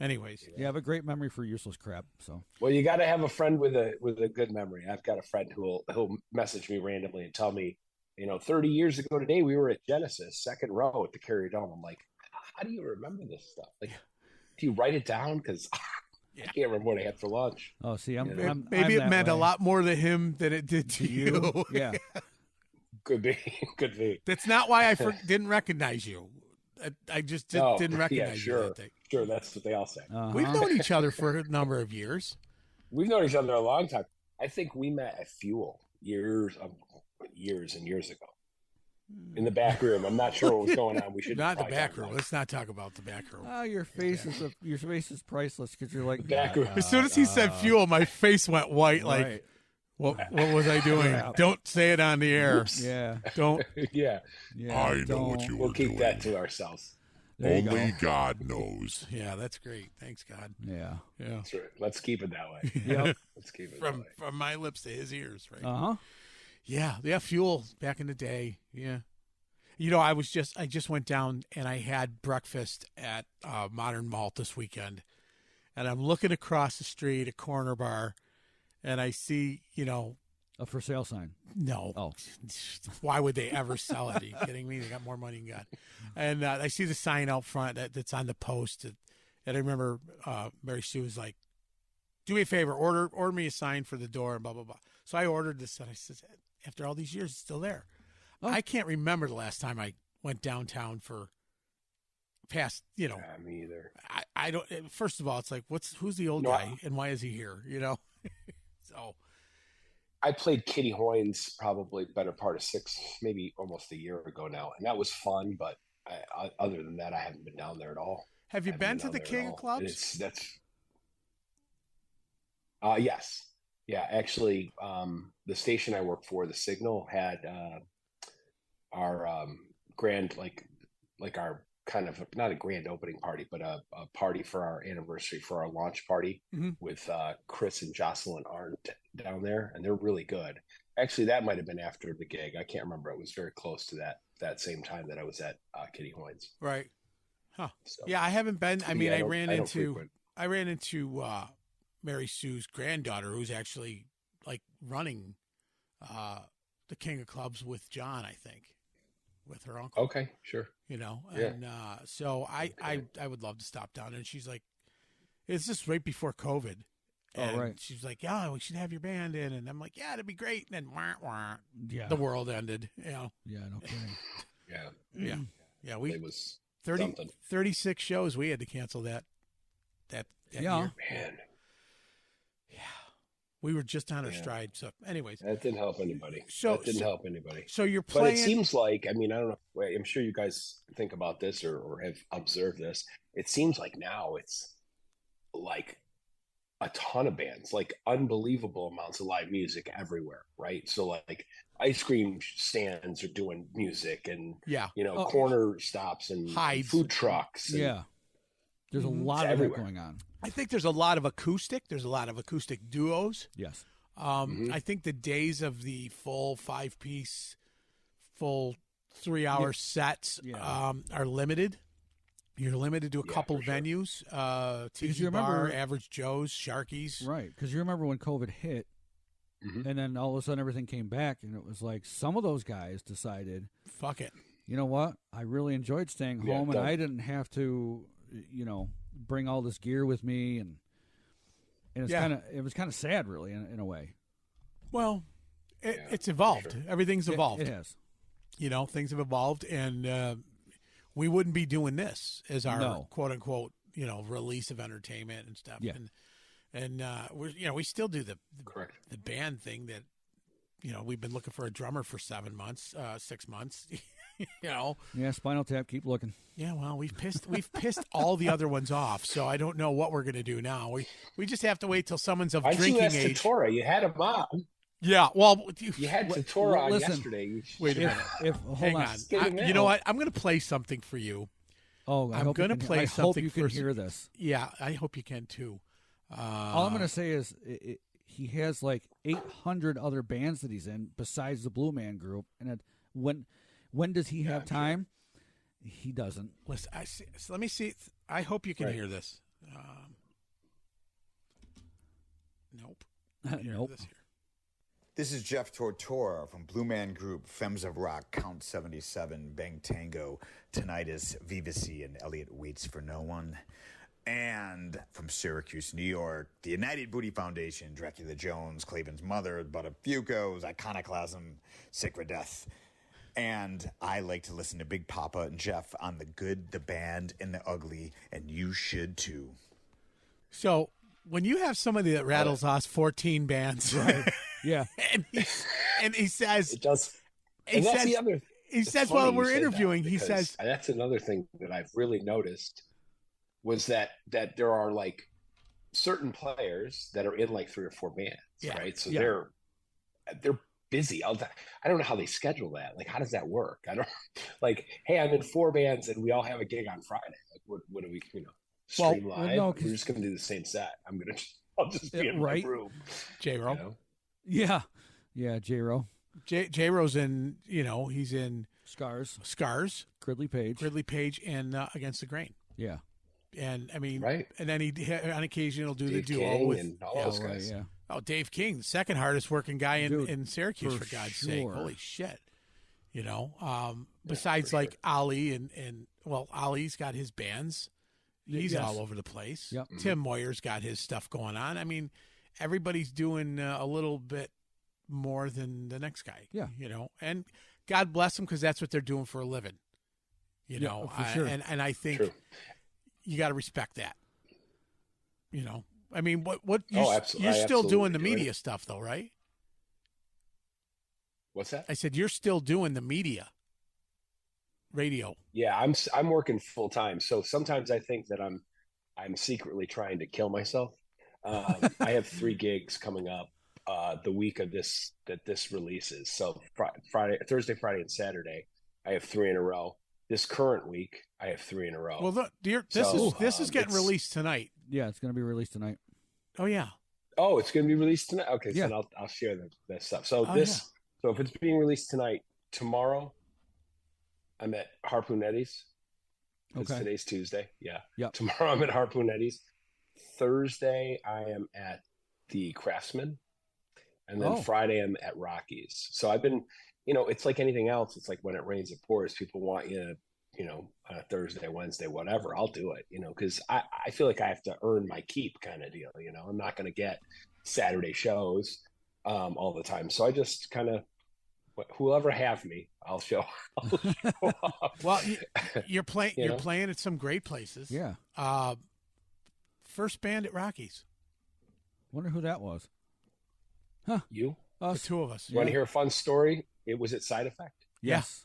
Anyways. You have a great memory for useless crap. So Well, you got to have a friend with a good memory. I've got a friend who'll message me randomly and tell me, 30 years ago today we were at Genesis, second row at the Carrier Dome. I'm like, how do you remember this stuff? Like, do you write it down? Because I can't remember what I had for lunch. oh, see, I'm Maybe it that meant way. a lot more to him than it did to you. Yeah. Could be, could be. That's not why I didn't recognize you. I just didn't recognize sure, you that day. Sure, that's what they all say. Uh-huh. We've known each other for a number of years. We've known each other a long time. I think we met at Fuel years and years ago in the back room. I'm not sure what was going on. We should Not the back room. Let's not talk about the back room. Oh, your face is priceless because you're like Back room. As soon as he said fuel, my face went white. Like, right. what was I doing? Yeah. Don't say it on the air. Yeah, Don't. Yeah, I know don't. what you we'll were keep doing. that to ourselves. There you Only go. God knows. Yeah, that's great. Thanks, God. Yeah. Yeah. That's right. Let's keep it that way. Yep. Let's keep it that From way. from my lips to his ears, right? Uh-huh. Yeah, fuel back in the day. Yeah. I just went down and I had breakfast at Modern Malt this weekend, and I'm looking across the street, a corner bar, and I see, A for sale sign. no. Oh. Why would they ever sell it? Are you kidding me? They got more money than God. And I see the sign out front that's on the post, and I remember Mary Sue was like, "Do me a favor, order me a sign for the door," and blah blah blah. So I ordered this, and I said, after all these years, it's still there. Oh. I can't remember the last time I went downtown for past, Yeah, me either. I don't. First of all, it's like, who's the old No, guy and why is he here? So I played Kitty Hoynes probably better part of 6, maybe almost a year ago now, and that was fun. But other than that, I haven't been down there at all. have you I haven't been to down the there at King of all. Clubs? Yes, yeah. Actually, the station I work for, the Signal, had our grand like our kind of not a grand opening party, but a party for our anniversary, for our launch party with Chris and Jocelyn Arndt down there, and they're really good. Actually, that might have been after the gig. I can't remember. It was very close to that same time that I was at Kitty Hoynes. Right. Huh. So, yeah, I haven't been. I mean, I ran into Mary Sue's granddaughter, who's actually like running the King of Clubs with John, I think, with her uncle. Okay, sure. You know, Yeah. and so I would love to stop down. And she's like, it's just right before COVID. And right. she's like, yeah, we should have your band in. And I'm like, yeah, that'd be great. And then Yeah. the world ended. You know. Yeah, no kidding. Yeah. Yeah. We It was 36 shows we had to cancel that Yeah. year. Man, We were just on our stride. So, anyways, that didn't help anybody. So- that didn't help anybody. so you're But playing. it seems like, I mean, I don't know. I'm sure you guys think about this or have observed this. It seems like now it's like a ton of bands, like unbelievable amounts of live music everywhere, right? So like ice cream stands are doing music, and Yeah. corner stops and Hides. food trucks. And, Yeah. There's a lot of everywhere. that going on. I think there's a lot of acoustic. There's a lot of acoustic duos. Yes. I think the days of the full 5-piece, full 3-hour sets Yeah. are limited. You're limited to a couple for sure. venues. Because Tiki you remember- Bar, Average Joe's, Sharky's. Right. Because you remember when COVID hit, and then all of a sudden everything came back, and it was like some of those guys decided, Fuck it. you know what? I really enjoyed staying Yeah, home, and don't- I didn't have to, bring all this gear with me, and it's Yeah. it was kind of sad, really, in a way. Well, Yeah, it's evolved. sure. Everything's evolved. It has. Things have evolved, and we wouldn't be doing this as our No. quote unquote, release of entertainment and stuff. Yeah. And we still do the Correct. the band thing that, we've been looking for a drummer for 7 months, 6 months. Yeah, Spinal Tap, keep looking. Yeah, well, we've pissed all the other ones off, so I don't know what we're gonna do now. We just have to wait till someone's of Why don't you drinking ask age. Tora? You had him on. Yeah, well, You had Tora on listen. yesterday. You should- wait a minute. If hold Hang on. on. get him You know out. what? I'm gonna play something for you. Oh, I'm gonna play I hope something you can first. hear this. Yeah, I hope you can too. All I'm going to say is he has like 800 other bands that he's in besides the Blue Man Group, and when does he have time? He doesn't. Listen, so let me see. I hope you can Right. hear this. Nope. Hear Nope. this here. This is Jeff Tortora from Blue Man Group, Femmes of Rock, Count 77, Bang Tango, Tinnitus, Vivacy, and Elliot Waits for No One. And from Syracuse, New York, the United Booty Foundation, Dracula Jones, Clavin's Mother, Buttafuoco's, Iconoclasm, Sacred Death. And I like to listen to Big Papa and Jeff on The Good, the Band, and the Ugly, and you should too. So when you have somebody that rattles off 14 bands, Yeah. and he says, It does. he And that's says, the other. he it's says funny while you we're said that, interviewing, he because says, that's another thing that I've really noticed was that there are like certain players that are in like 3 or 4 bands, Yeah. right? So Yeah. they're busy. I don't know how they schedule that. Like, how does that work? I don't like. Hey, I'm in 4 bands and we all have a gig on Friday. Like, what do we, stream well, live? no, 'cause- We're just going to do the same set. I'll just be in right. my room. J-Ro. You know? Yeah, J-Ro. J-Ro's in, he's in Scars. Scars, Gridley Page. Ridley Page, and Against the Grain. Yeah. And I mean, Right. and then on occasion he'll do Dave the duo King with and all yeah. those Oh, right, guys. yeah. Oh, Dave King, the second hardest working guy in, Dude, in Syracuse, for for God's sake. sure. Holy shit. Besides for like sure. Ali and Ali's got his bands. He's Yes. all over the place. Yep. Tim Moyer's got his stuff going on. I mean, everybody's doing a little bit more than the next guy. Yeah. And God bless them because that's what they're doing for a living. Yeah, for sure. And I think True. you got to respect that. I mean, what you, Oh, absolutely. you're I still doing absolutely the do. media stuff though, right? What's that? I said you're still doing the media, radio. Yeah, I'm working full time. So sometimes I think that I'm secretly trying to kill myself. I have 3 gigs coming up the week of this releases. So Thursday, Friday, and Saturday, I have 3 in a row. this current week, I have 3 in a row. Well, look, dear, this is getting released tonight. Yeah, it's going to be released tonight. Oh yeah. Oh, it's going to be released tonight. Okay, Yeah. so then I'll share that stuff. So Oh, so if it's being released tonight, tomorrow, I'm at Harpoon Eddie's. Okay. Today's Tuesday. Yeah. Yep. Tomorrow I'm at Harpoon Eddie's. Thursday I am at the Craftsman, and then Friday I'm at Rockies. So I've been, it's like anything else. It's like when it rains, it pours. People want you to, on a Thursday, Wednesday, whatever. I'll do it, because I feel like I have to earn my keep kind of deal. I'm not going to get Saturday shows all the time. So I just kind of, whoever have me, I'll show up. Well, you're playing. You're playing at some great places. Yeah. First band at Rockies. Wonder who that was. You? The two of us. You want to hear a fun story? It was at Side Effect. Yes.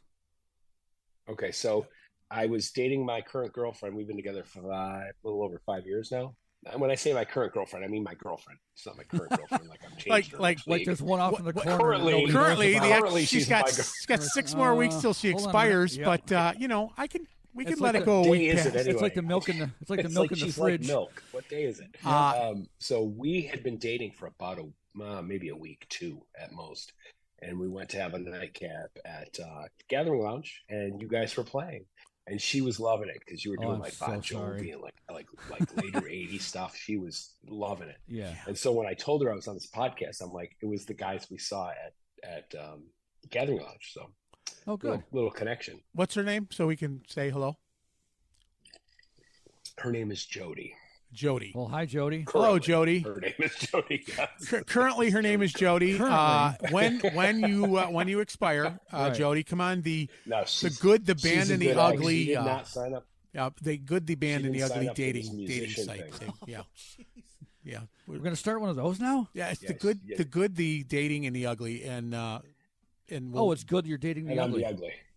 Okay, so I was dating my current girlfriend. We've been together for a little over 5 years now. And when I say my current girlfriend, I mean my girlfriend. It's not my current girlfriend. Like I'm changed. like there's one off in the corner. Currently, she's got 6 more weeks till she expires. But we can let it go a week past. Anyway? It's like the milk in the the fridge. Like milk. What day is it? So we had been dating for about maybe a week, 2 at most, and we went to have a nightcap at Gathering Lounge, and you guys were playing. And she was loving it because you were doing Bon Jovi and like later 80s stuff. She was loving it. Yeah. And so when I told her I was on this podcast, I'm like, it was the guys we saw at Gathering Lounge. So, good. Little connection. What's her name so we can say hello? Her name is Jody. Jody. Well, hi, Jody. Hello, Jody. Her name is Jody. Yes. Currently, her name is Jody. When you expire, Jody, come on. The good, the band, and the ugly. She did not sign up. The good, the band, and the ugly dating site. Thing. Yeah. Yeah. We're gonna start one of those now. Yeah, it's the good, the dating, and the ugly, and it's good you're dating the ugly.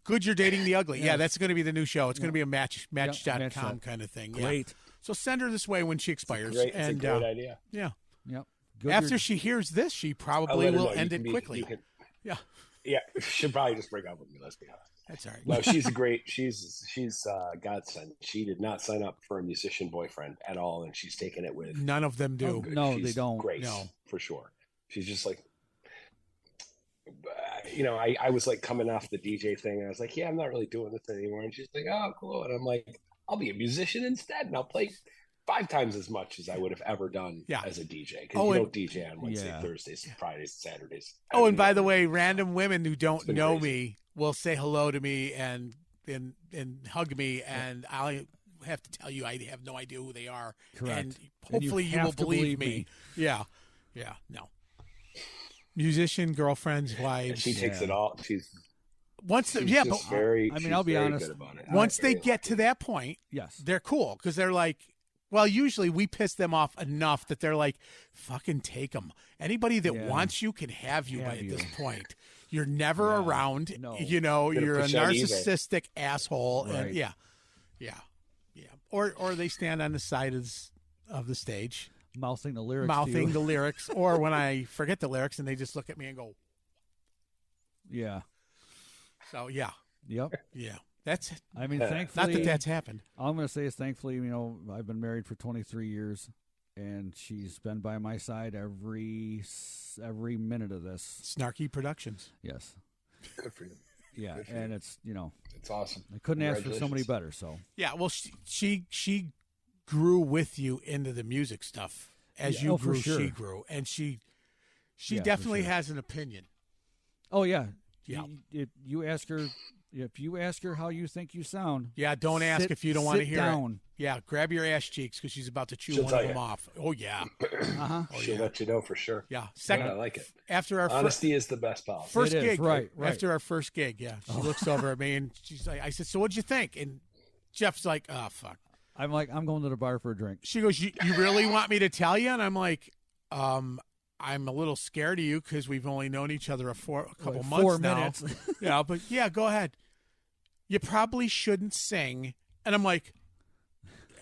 Good, you're dating the ugly. Yeah, that's going to be the new show. It's going to be a match.com kind of thing. Great. Yeah. So send her this way when she expires. It's a great idea. Yeah. Yep. Good After she hears this, she probably will end it quickly. Yeah. Yeah. She'll probably just break up with me. Let's be honest. That's all right. No, she's godsend. She did not sign up for a musician boyfriend at all, and she's taken it with. None of them do. No, they don't. Grace, no, for sure. She's just like, I was like coming off the DJ thing, and I was like, yeah, I'm not really doing this anymore. And she's like, oh, cool. And I'm like, I'll be a musician instead, and I'll play 5 times as much as I would have ever done as a DJ. Because you don't DJ on Wednesday, Thursdays, Fridays, Saturdays. Oh, and by the way, random women who don't know me will say hello to me and hug me, and I'll have to tell you I have no idea who they are. Correct. And hopefully you will believe me. Yeah. Yeah. No. Musician, girlfriends, wives. She takes it all. She's but I'll be honest. Once they get to that point, yes, they're cool because they're like, well, usually we piss them off enough that they're like, fucking take them. Anybody that wants you can have you at this point. You're never around. No. You're a narcissistic asshole. Right. And yeah. Or they stand on the side of the stage. Mouthing the lyrics. Or when I forget the lyrics and they just look at me and go. Yeah. So, yeah. Yep. Yeah. That's it. I mean, thankfully. Not that that's happened. All I'm going to say is thankfully, I've been married for 23 years, and she's been by my side every minute of this. Snarky Productions. Yes. Good for you. Yeah, and it's, it's awesome. I couldn't ask for somebody better, so. Yeah, well, she grew with you into the music stuff. As you grew, she grew. And she definitely has an opinion. Oh, yeah. Yeah. If you ask her how you think you sound. Yeah, don't ask if you don't want to hear down. it. Yeah, grab your ass cheeks because she's about to chew one of them off. Oh, yeah. Uh-huh. She'll let you know for sure. Yeah. I like it. After our honesty is the best policy. First it gig. Is, right. After our first gig, she looks over at me and she's like, I said, so what'd you think? And Jeff's like, oh, fuck. I'm like, I'm going to the bar for a drink. She goes, you really want me to tell you? And I'm like, I'm a little scared of you because we've only known each other a couple months 4 now. minutes. But yeah, go ahead. You probably shouldn't sing. And I'm like,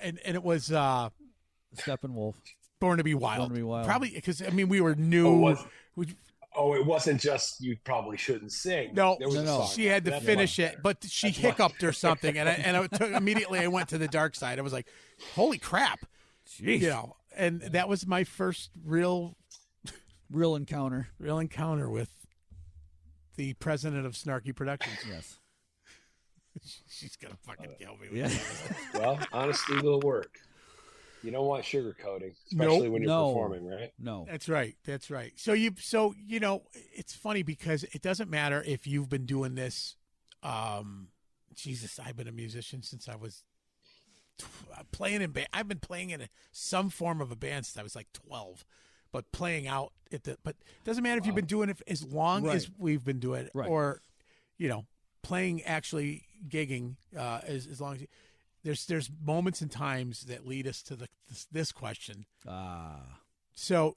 and it was Steppenwolf. Born to be Wild. Born to be Wild. Probably because we were new. Oh, it wasn't just you probably shouldn't sing. No, There was a no. song. she had to That's finish much it, better. but she That's much hiccuped or something, and immediately I went to the dark side. I was like, "Holy crap!" Jeez. You know, and that was my first real encounter. encounter with the president of Snarky Productions. Yes. She's gonna fucking kill me. Yeah. Well, honesty will work. You don't want sugarcoating, especially Nope. when you're No. performing, right? No. That's right. That's right. So you know, it's funny because it doesn't matter if you've been doing this. Jesus, I've been a musician since I was playing in band. I've been playing in some form of a band since I was like 12, but playing out but it doesn't matter if you've been doing it as long as we've been doing it, Right. or, you know, playing, actually gigging, as long as there's moments and times that lead us to this question. So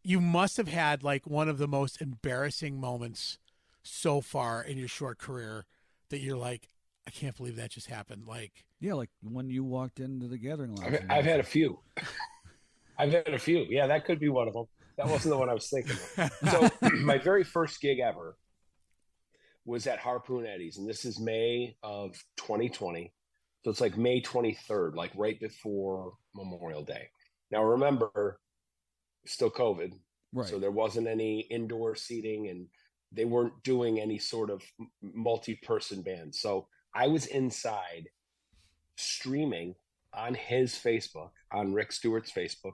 you must have had like one of the most embarrassing moments so far in your short career that you're like, I can't believe that just happened. Like, Yeah, like when you walked into the gathering lounge. I've had a few. I've had a few. Yeah, that could be one of them. That wasn't the one I was thinking of. So my very first gig ever was at Harpoon Eddie's, and this is May of 2020. So it's like May 23rd, like right before Memorial Day. Now remember, still COVID, Right. so there wasn't any indoor seating, and they weren't doing any sort of multi-person band. So I was inside streaming on his Facebook, on Rick Stewart's Facebook.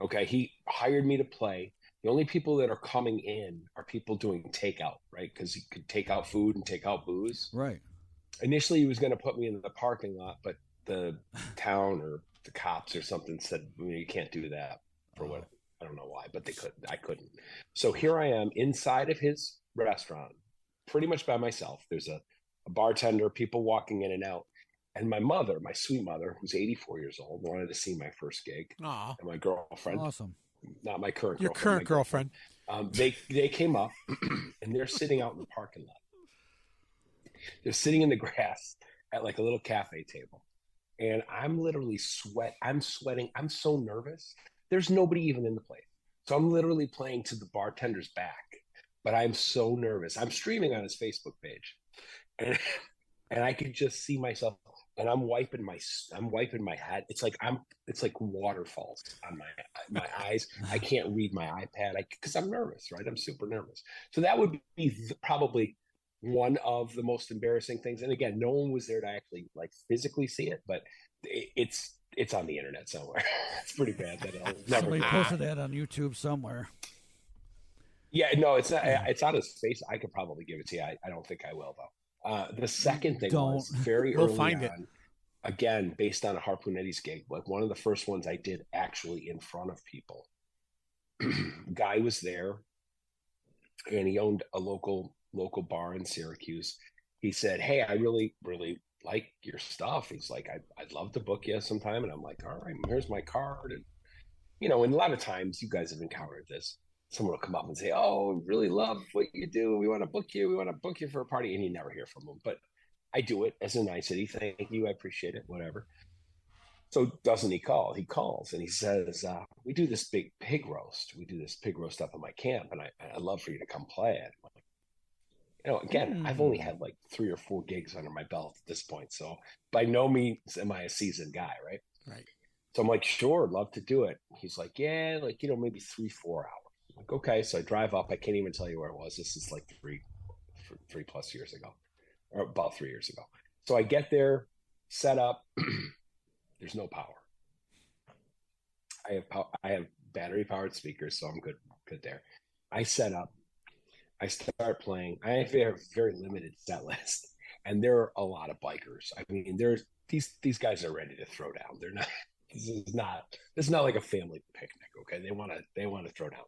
Okay, he hired me to play. The only people that are coming in are people doing takeout, right? Because he could take out food and take out booze. Right. Initially, he was going to put me in the parking lot, but the town or the cops or something said, you can't do that for what, I don't know why, but they couldn't. I couldn't. So here I am inside of his restaurant, pretty much by myself. There's a bartender, people walking in and out. And my mother, my sweet mother, who's 84 years old, wanted to see my first gig. aw, And my girlfriend, Awesome. not my current your girlfriend, current girlfriend. they came up and they're sitting out in the parking lot. They're sitting in the grass at like a little cafe table. And I'm literally I'm sweating. I'm so nervous. There's nobody even in the place. So I'm literally playing to the bartender's back, but I'm so nervous. I'm streaming on his Facebook page. And I could just see myself, and I'm wiping my head. It's like waterfalls on my eyes. I can't read my iPad because I'm nervous, right? I'm super nervous. So that would be probably one of the most embarrassing things. And again, no one was there to actually like physically see it, but it's on the internet somewhere. It's pretty bad that I'll never. Somebody posted that on YouTube somewhere. Yeah, no, it's not. It's on his face. I could probably give it to you. I don't think I will though. The second thing was very We'll early find it. on. Again, based on a Harpoon Eddie's gig, like one of the first ones I did actually in front of people. Guy was there, and he owned a local bar in Syracuse. He said, "Hey, I really, really like your stuff." He's like, I'd love to book you sometime. And I'm like, all right, here's my card. And, and a lot of times you guys have encountered this. Someone will come up and say, "Oh, we really love what you do. We want to book you. We want to book you for a party." And you never hear from them. But I do it as a nicety. Thank you. I appreciate it. Whatever. So doesn't he call? He calls and he says, "We do this big pig roast. We do this pig roast up at my camp. And I'd love for you to come play it." I'm like, again, I've only had like 3 or 4 gigs under my belt at this point. So by no means am I a seasoned guy. Right. Right. So I'm like, sure, love to do it. He's like, yeah, like, maybe 3-4 hours. I'm like, okay. So I drive up. I can't even tell you where it was. This is like 3 plus years ago, or about 3 years ago. So I get there, set up. There's no power. I have battery powered speakers, so I'm good there. I set up. I start playing. I have a very limited set list, and there are a lot of bikers. I mean, there's these guys are ready to throw down. They're not. This is not like a family picnic. Okay, they want to throw down.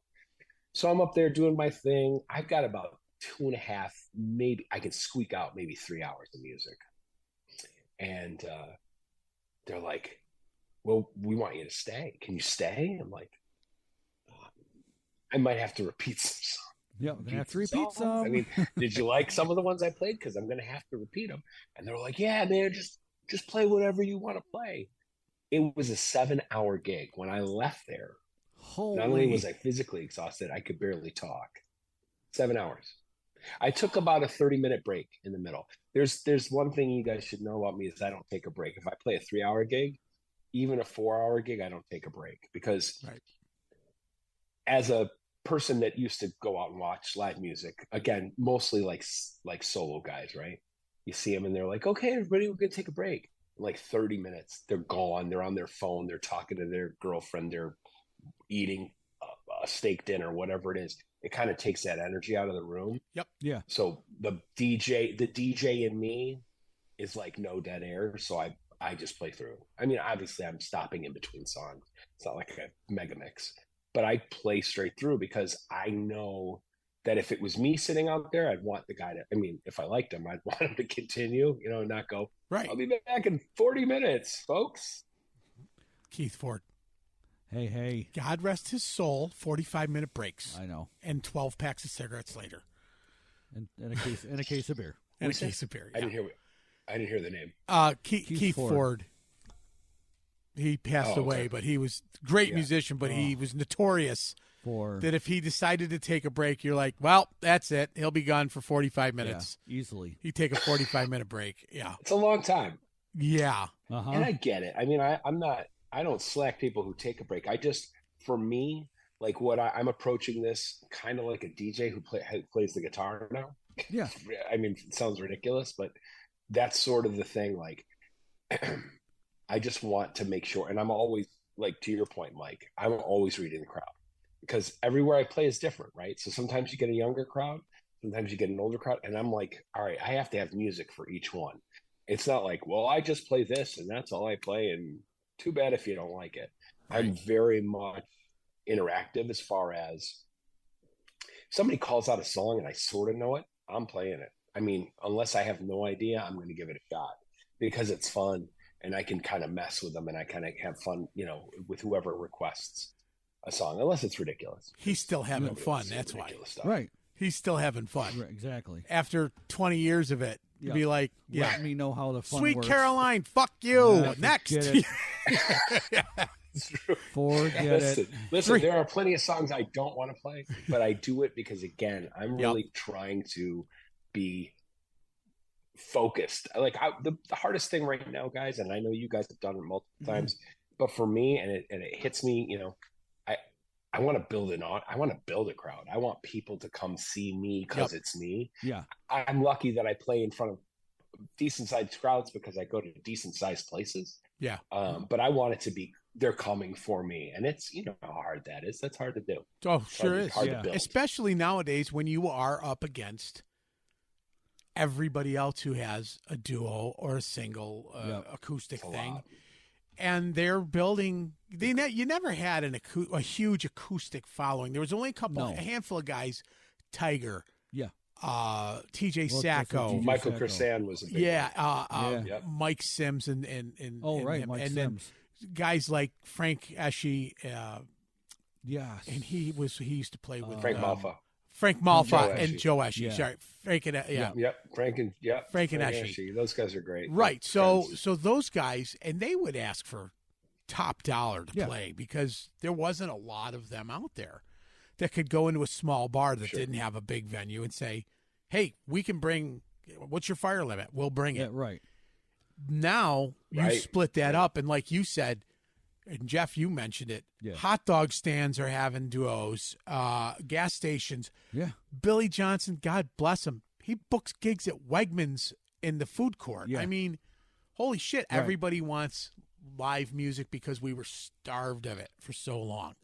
So I'm up there doing my thing. I've got about 2.5, maybe I can squeak out maybe 3 hours of music, and they're like, "Well, we want you to stay. Can you stay?" I'm like, I might have to repeat some songs. Yeah, we're gonna have to repeat some. I mean, did you like some of the ones I played? Because I'm gonna have to repeat them. And they were like, "Yeah, man, just play whatever you want to play." It was a 7-hour gig. When I left there, Holy. Not only was I physically exhausted, I could barely talk. 7 hours. I took about a 30-minute break in the middle. There's one thing you guys should know about me is I don't take a break. If I play a 3-hour gig, even a 4-hour gig, I don't take a break because as a person that used to go out and watch live music, again, mostly like solo guys, right? You see them and they're like, okay, everybody, we're going to take a break. In like 30 minutes, they're gone. They're on their phone. They're talking to their girlfriend. They're eating a steak dinner, whatever it is. It kind of takes that energy out of the room. Yep. Yeah. So the DJ in me is like no dead air. So I just play through. I mean, obviously I'm stopping in between songs. It's not like a mega mix, but I play straight through because I know that if it was me sitting out there, I'd want the guy to, I mean, if I liked him, I'd want him to continue, not go, Right. I'll be back in 40 minutes, folks. Keith Ford. Hey. God rest his soul. 45-minute breaks. I know. And 12 packs of cigarettes later. And a case of beer. And a case of beer. I didn't hear the name. Keith Ford. He passed away, but he was a great musician, but he was notorious that if he decided to take a break, you're like, well, that's it. He'll be gone for 45 minutes. Yeah, easily. He'd take a 45-minute break. Yeah. It's a long time. Yeah. Uh-huh. And I get it. I mean, I don't slack people who take a break. For me, like I'm approaching this kind of like a DJ who plays the guitar now. Yeah. I mean, it sounds ridiculous, but that's sort of the thing. Like, I just want to make sure, and I'm always, like, to your point, Mike, I'm always reading the crowd because everywhere I play is different, right? So sometimes you get a younger crowd, sometimes you get an older crowd, and I'm like, all right, I have to have music for each one. It's not like, well, I just play this and that's all I play, and too bad if you don't like it. Right. I'm very much interactive as far as somebody calls out a song and I sort of know it, I'm playing it. I mean, unless I have no idea, I'm going to give it a shot because it's fun and I can kind of mess with them and I kind of have fun, with whoever requests a song, unless it's ridiculous. He's still having fun. That's why. Stuff. Right. He's still having fun. Right, exactly. After 20 years of it, you'd be like, let me know how the fun Sweet works. Caroline, fuck you. Yeah, next. Forget it. Listen, there are plenty of songs I don't want to play, but I do it because, again, I'm really trying to be focused. Like the hardest thing right now, guys, and I know you guys have done it multiple times, but for me, and it hits me, I want to build I want to build a crowd. I want people to come see me because it's me. Yeah. I'm lucky that I play in front of decent sized crowds because I go to decent sized places. Yeah. But I want it to be, they're coming for me. And it's, how hard that is. That's hard to do. Oh, sure is. Hard to build. Especially nowadays when you are up against everybody else who has a duo or a single acoustic thing. And they're building. You never had a huge acoustic following. There was only a handful of guys. Tiger, T.J. Sacco, Michael Kersan was a big one. Mike Sims and Mike Sims. Guys like Frank Esche. Yes, and he used to play with Frank Malfa. Frank Malfa and Joe Esche. Yeah. Sorry, Frank and Frank and Esche. Those guys are great. Right. So those guys, and they would ask for top dollar to play because there wasn't a lot of them out there that could go into a small bar that didn't have a big venue and say, "Hey, we can bring. What's your fire limit? We'll bring it." Yeah, right. Now you split that up, and like you said. And Jeff, you mentioned it. Yeah. Hot dog stands are having duos. Gas stations. Yeah. Billy Johnson, God bless him. He books gigs at Wegmans in the food court. Yeah. I mean, holy shit! Right. Everybody wants live music because we were starved of it for so long.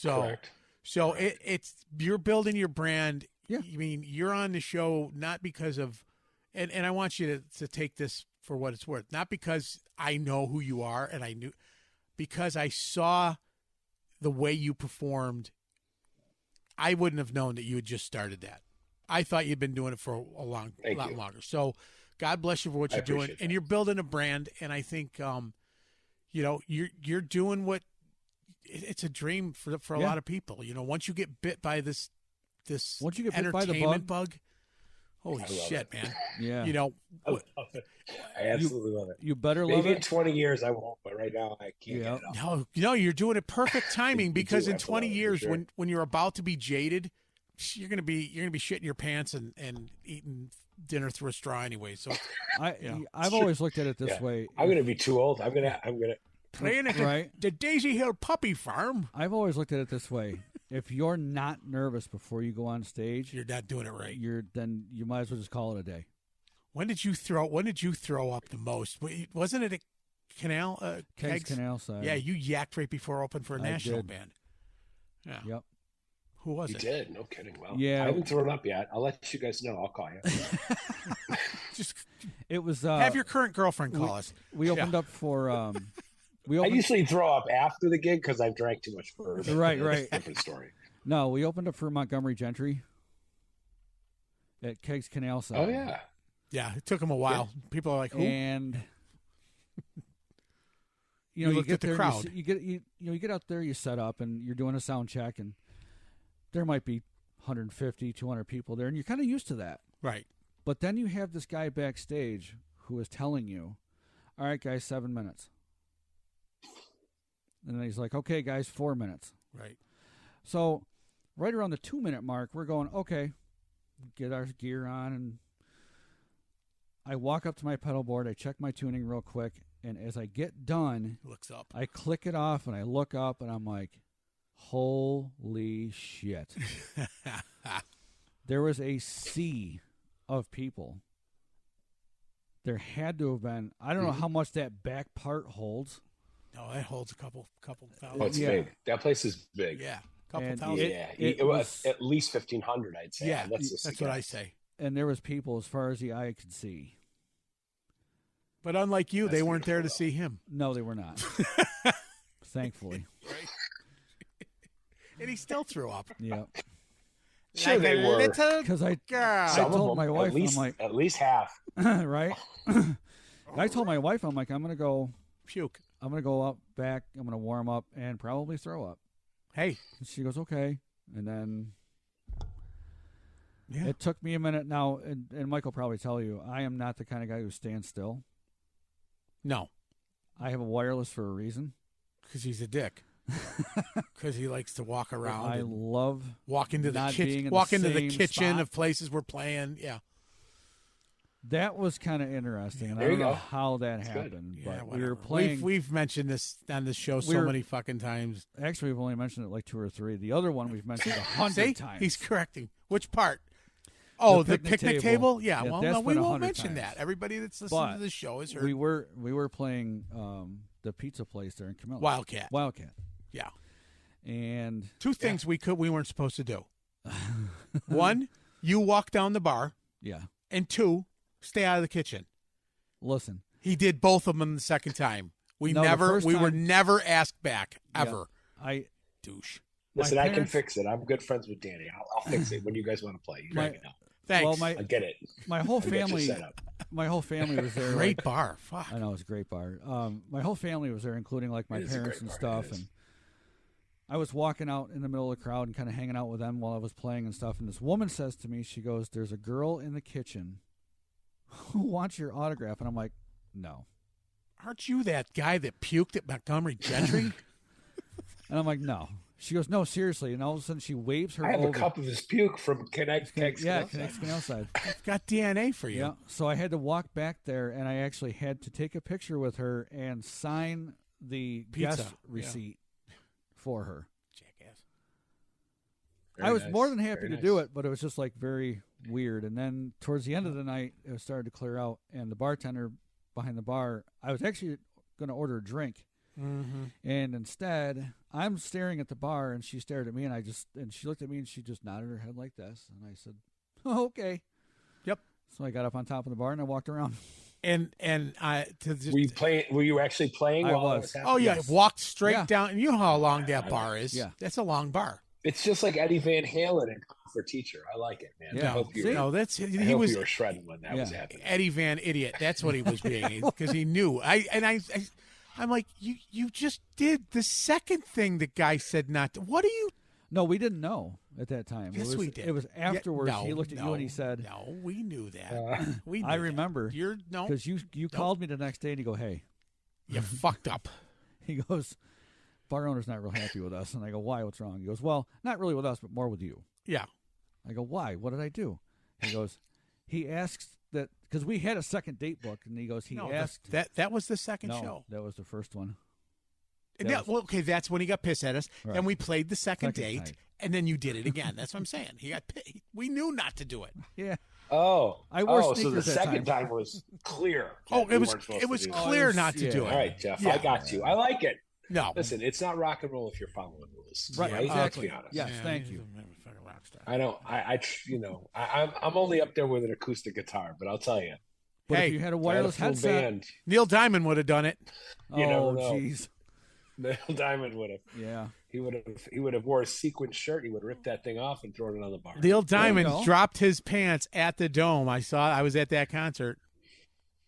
Correct. So it's you're building your brand. Yeah. I mean, you're on the show not because of, and I want you to take this for what it's worth. Not because I know who you are and I knew. Because I saw the way you performed, I wouldn't have known that you had just started that. I thought you'd been doing it for a lot longer. So God bless you for what you're doing. And you're building a brand. And I think, you're doing what it's a dream for a lot of people. Once you get bit by this once you get entertainment bit by the bug, Holy I love shit, it. man. Yeah. You know, I love it. I absolutely love it. You better love Maybe in it. 20 years I won't, but right now I can't Yeah. get it off. no, you're doing it perfect timing You because do in have to 20 love it, for years, sure. when you're about to be jaded, you're gonna be shitting your pants and eating dinner through a straw anyway. So I've always looked at it this Yeah. way. I'm going to be too old. I'm gonna. playing at Right. the Daisy Hill Puppy Farm, I've always looked at it this way. If you're not nervous before you go on stage, you're not doing it right. then you might as well just call it a day. When did you throw up the most? Wasn't it a Canal? Kegs Canal side. Yeah, you yacked right before open for a I national did. band. Yeah. Yep. Who was You it? did. No kidding. Well, Yeah. I haven't thrown up yet. I'll let you guys know. I'll call you. Just It was. have your current girlfriend call us. We opened up for. We I opened. usually throw up after the gig because I've drank too much bourbon. Right, That's right. a different story. No, we opened up for Montgomery Gentry at Kegs Canal side. Oh yeah. Yeah, it took him a while. People are like, "Who?" And You you looked get at the there, crowd. you get out there, you set up, and you're doing a sound check, and there might be 150, 200 people there, and you're kind of used to that. Right. But then you have this guy backstage who is telling you, "All right, guys, 7 minutes," and then he's like, "Okay, guys, 4 minutes." Right. So, right around the 2-minute mark, we're going, okay, get our gear on, and I walk up to my pedal board, I check my tuning real quick, and as I get done, Looks up. I click it off, and I look up, and I'm like, holy shit. There was a sea of people. There had to have been, I don't know how much that back part holds. No, that holds a couple thousand. Oh, it's Yeah. big. That place is big. Yeah, couple And thousand. it was- at least 1,500, I'd say. yeah, That's that's what I say. And there was people as far as the eye could see. But unlike you, That's they weren't there to beautiful, see him. No, they were not. Thankfully. And he still threw up. Yeah. Sure, Like they a were. little Because I girl. Some of told them, my wife, at least, I'm like, at least half. right? I told my wife, I'm like, I'm gonna go Puke. up back, I'm gonna warm up and probably throw up. Hey. And she goes, okay. And then Yeah. it took me a minute now, and Mike will probably tell you, I am not the kind of guy who stands still. No, I have a wireless for a reason. because he's a dick. Because he likes to walk around. I and love walk into the not kitchen. being in Walk the into the same kitchen spot. of places we're playing. Yeah. that was kind of interesting, and I There you don't know go. how that That's good. happened. Yeah, But we whatever. were playing. We've mentioned this on this show so We're- many fucking times. Actually, we've only mentioned it like 2 or 3. The other one we've mentioned See, 100 times. he's correcting. Which part? Oh, the picnic picnic table. table. Yeah. Yeah, Well, that's no, we been won't 100 mention times. that. Everybody that's listening But to this show has heard we were playing the pizza place there in Camilla. Wildcat. Wildcat. Yeah. And Two things we weren't supposed to do. One, you walk down the bar, yeah, and two, stay out of the kitchen. listen, He did both of them the second time. We No, the first were time- never asked back yeah, ever. I Douche. Listen, My I can parents- fix it. I'm good friends with Danny. I'll fix it when you guys want to play. You My- let me know. Thanks. well I get it. my whole I get your family setup. Great was there. like- bar. Fuck. I know it's a great bar. My whole family was there, including like my It is a parents great and bar, it stuff. is. And I was walking out in the middle of the crowd and kind of hanging out with them while I was playing and stuff. And this woman says to me, she goes, "There's a girl in the kitchen who wants your autograph," and I'm like, "No." Aren't you that guy that puked at Montgomery Gentry? And I'm like, "No." She goes, "No, seriously." And all of a sudden, she waves her I have over. a cup of his puke from Connect. Yeah, Connects Canal side. I've got DNA for you. Yeah. So I had to walk back there, and I actually had to take a picture with her and sign the Pizza, guest yeah. receipt for her. Jackass. I was more than happy to do it, but it was just like very weird. And then towards the end of the night, it started to clear out, and the bartender behind the bar, I was actually going to order a drink. Mm-hmm. And instead, I'm staring at the bar, and she stared at me, and she looked at me, and she just nodded her head like this, and I said, "Oh, okay." Yep. So I got up on top of the bar and I walked around. And I to just, Were you actually playing? I while was. it was happening? oh yeah, Yes. walked straight Yeah. down. And you know how long that bar is. Yeah. That's a long bar. It's just like Eddie Van Halen and for Teacher. I like it, man. Yeah. I hope you. See? No, that's I he hope was you were shredding when that was Yeah. happening. Eddie Van Idiot. That's what he was being because he knew. I'm like, you just did the second thing the guy said not to. What are you No, we didn't know at that time. Yes, we did. It was afterwards. Yeah, no, he looked at you and he said, "No, we knew that. We knew I remember. You're no, Because you called me the next day and you go, hey. you fucked up." He goes, bar owner's not real happy with us. And I go, why? What's wrong? He goes, well, not really with us, but more with you. Yeah. I go, why? What did I do? He goes, he asks that, because we had a second date book, and he goes, asked. That was the second No, show. that was the first one. Okay, that's when he got pissed at us. Right. Then we played the second date, night. and then you did it again. That's what I'm saying. He got pissed. We knew not to do it. Yeah. Oh, I wore so the sneakers that second time. time was clear. Oh, that it we was weren't supposed it was to do clear it. not to do Yeah. it. All right, Jeff, Yeah. I got you. I like it. No, Listen, it's not rock and roll if you're following rules. Right, Let's exactly. be honest. Yes, thank you. I don't. I'm only up there with an acoustic guitar, but I'll tell you, But Hey, if you had a if I had a wireless full headset. band, Neil Diamond would have done it. You never Oh, know. jeez. Neil Diamond would have. Yeah. He would have wore a sequin shirt. He would have ripped that thing off and thrown it on the bar. Neil you Diamond go. dropped his pants at the Dome. I was at that concert.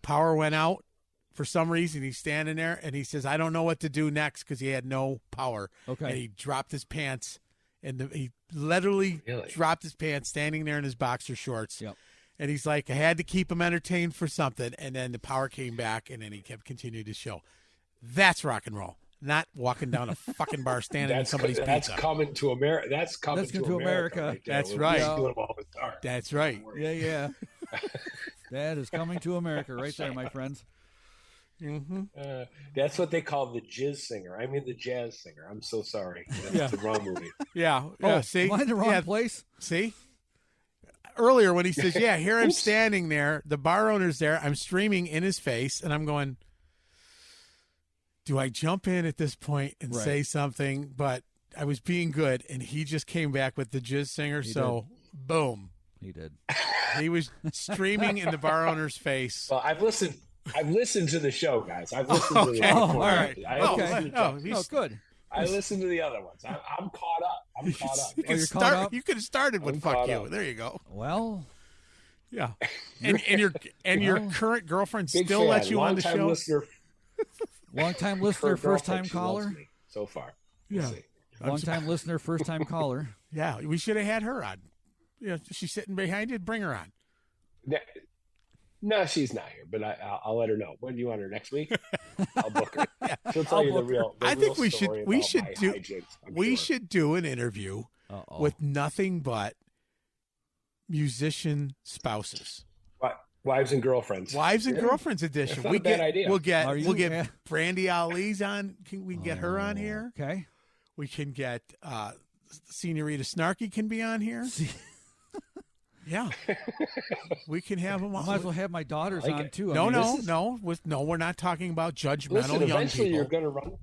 Power went out for some reason. He's standing there and he says, "I don't know what to do next," because he had no power. Okay. And he dropped his pants, and he literally Really? dropped his pants, standing there in his boxer shorts. Yep. And he's like, I had to keep him entertained for something. And then the power came back, and then he kept continuing to show. That's rock and roll. Not walking down a fucking bar standing in somebody's that's pizza. coming to America. That's coming That's to America. Right there. That's We're right. just doing them all the time. That's right. Yeah. That is coming to America right there, my friends. That's what they call the jizz singer. I mean the jazz singer. I'm so sorry. That's the wrong movie. Yeah. Oh, See? am I in the wrong Yeah, place? See? Earlier when he says, yeah, here I'm standing there, the bar owner's there, I'm streaming in his face, and I'm going, do I jump in at this point and Right. say something? But I was being good, and he just came back with the jizz singer, so boom. He did. He was streaming in the bar owner's face. Well, I've listened to the show, guys. I've listened to the Okay. other Oh, four. all right. I Oh, listened to- oh, Oh, good. I listened to the other ones. I'm caught up. I'm caught up. You, you're caught up? you could have started with I'm "fuck caught you." up. There you go. Well, Yeah, and your Well, current girlfriend Big still fan. lets you on the Long-time show. Listener, long-time listener, current first-time girlfriend, she loves caller. me so far. Yeah. We'll see. Long-time listener, first-time caller. Yeah, we should have had her on. Yeah, she's sitting behind you. Bring her on. No, she's not here, but I'll let her know. When do you want her? Next week? I'll book her. She'll tell you the real. I think we should story we about should my do hijinks, I'm we sure. should do an interview Uh-oh. with nothing but musician spouses, Wives and girlfriends. wives and Yeah. girlfriends edition. That's not a bad idea. We'll get Are you? we'll get Yeah. Brandy Ali's on. We can get her on here. Okay. We can get Senorita Snarky can be on here. Yeah, we can have them I on. might as well have my daughters I like on it. too. I No, mean, no, this is- no. No, we're not talking about judgmental Listen, young eventually people. you're going to run.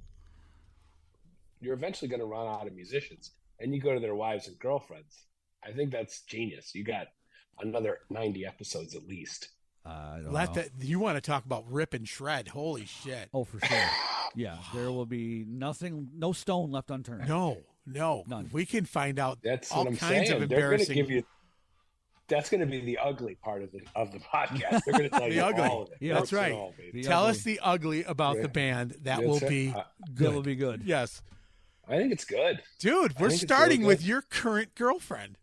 You're eventually going to run out of musicians, and you go to their wives and girlfriends. I think that's genius. You got another 90 episodes at least. I don't know. You want to talk about rip and shred? Holy shit! Oh, for sure. Yeah, there will be nothing, no stone left unturned. No, None. we can find out That's all what I'm kinds saying. of They're going to embarrassing. give you. That's going to be the ugly part of the podcast. They're going to tell The you ugly. all of it. Yeah, that's Warts right. and all, baby. The Tell ugly. us the ugly about Yeah. the band. That That's will it. be That good. will be good. Yes, I think it's good. dude. We're think it's starting really with good. your current girlfriend.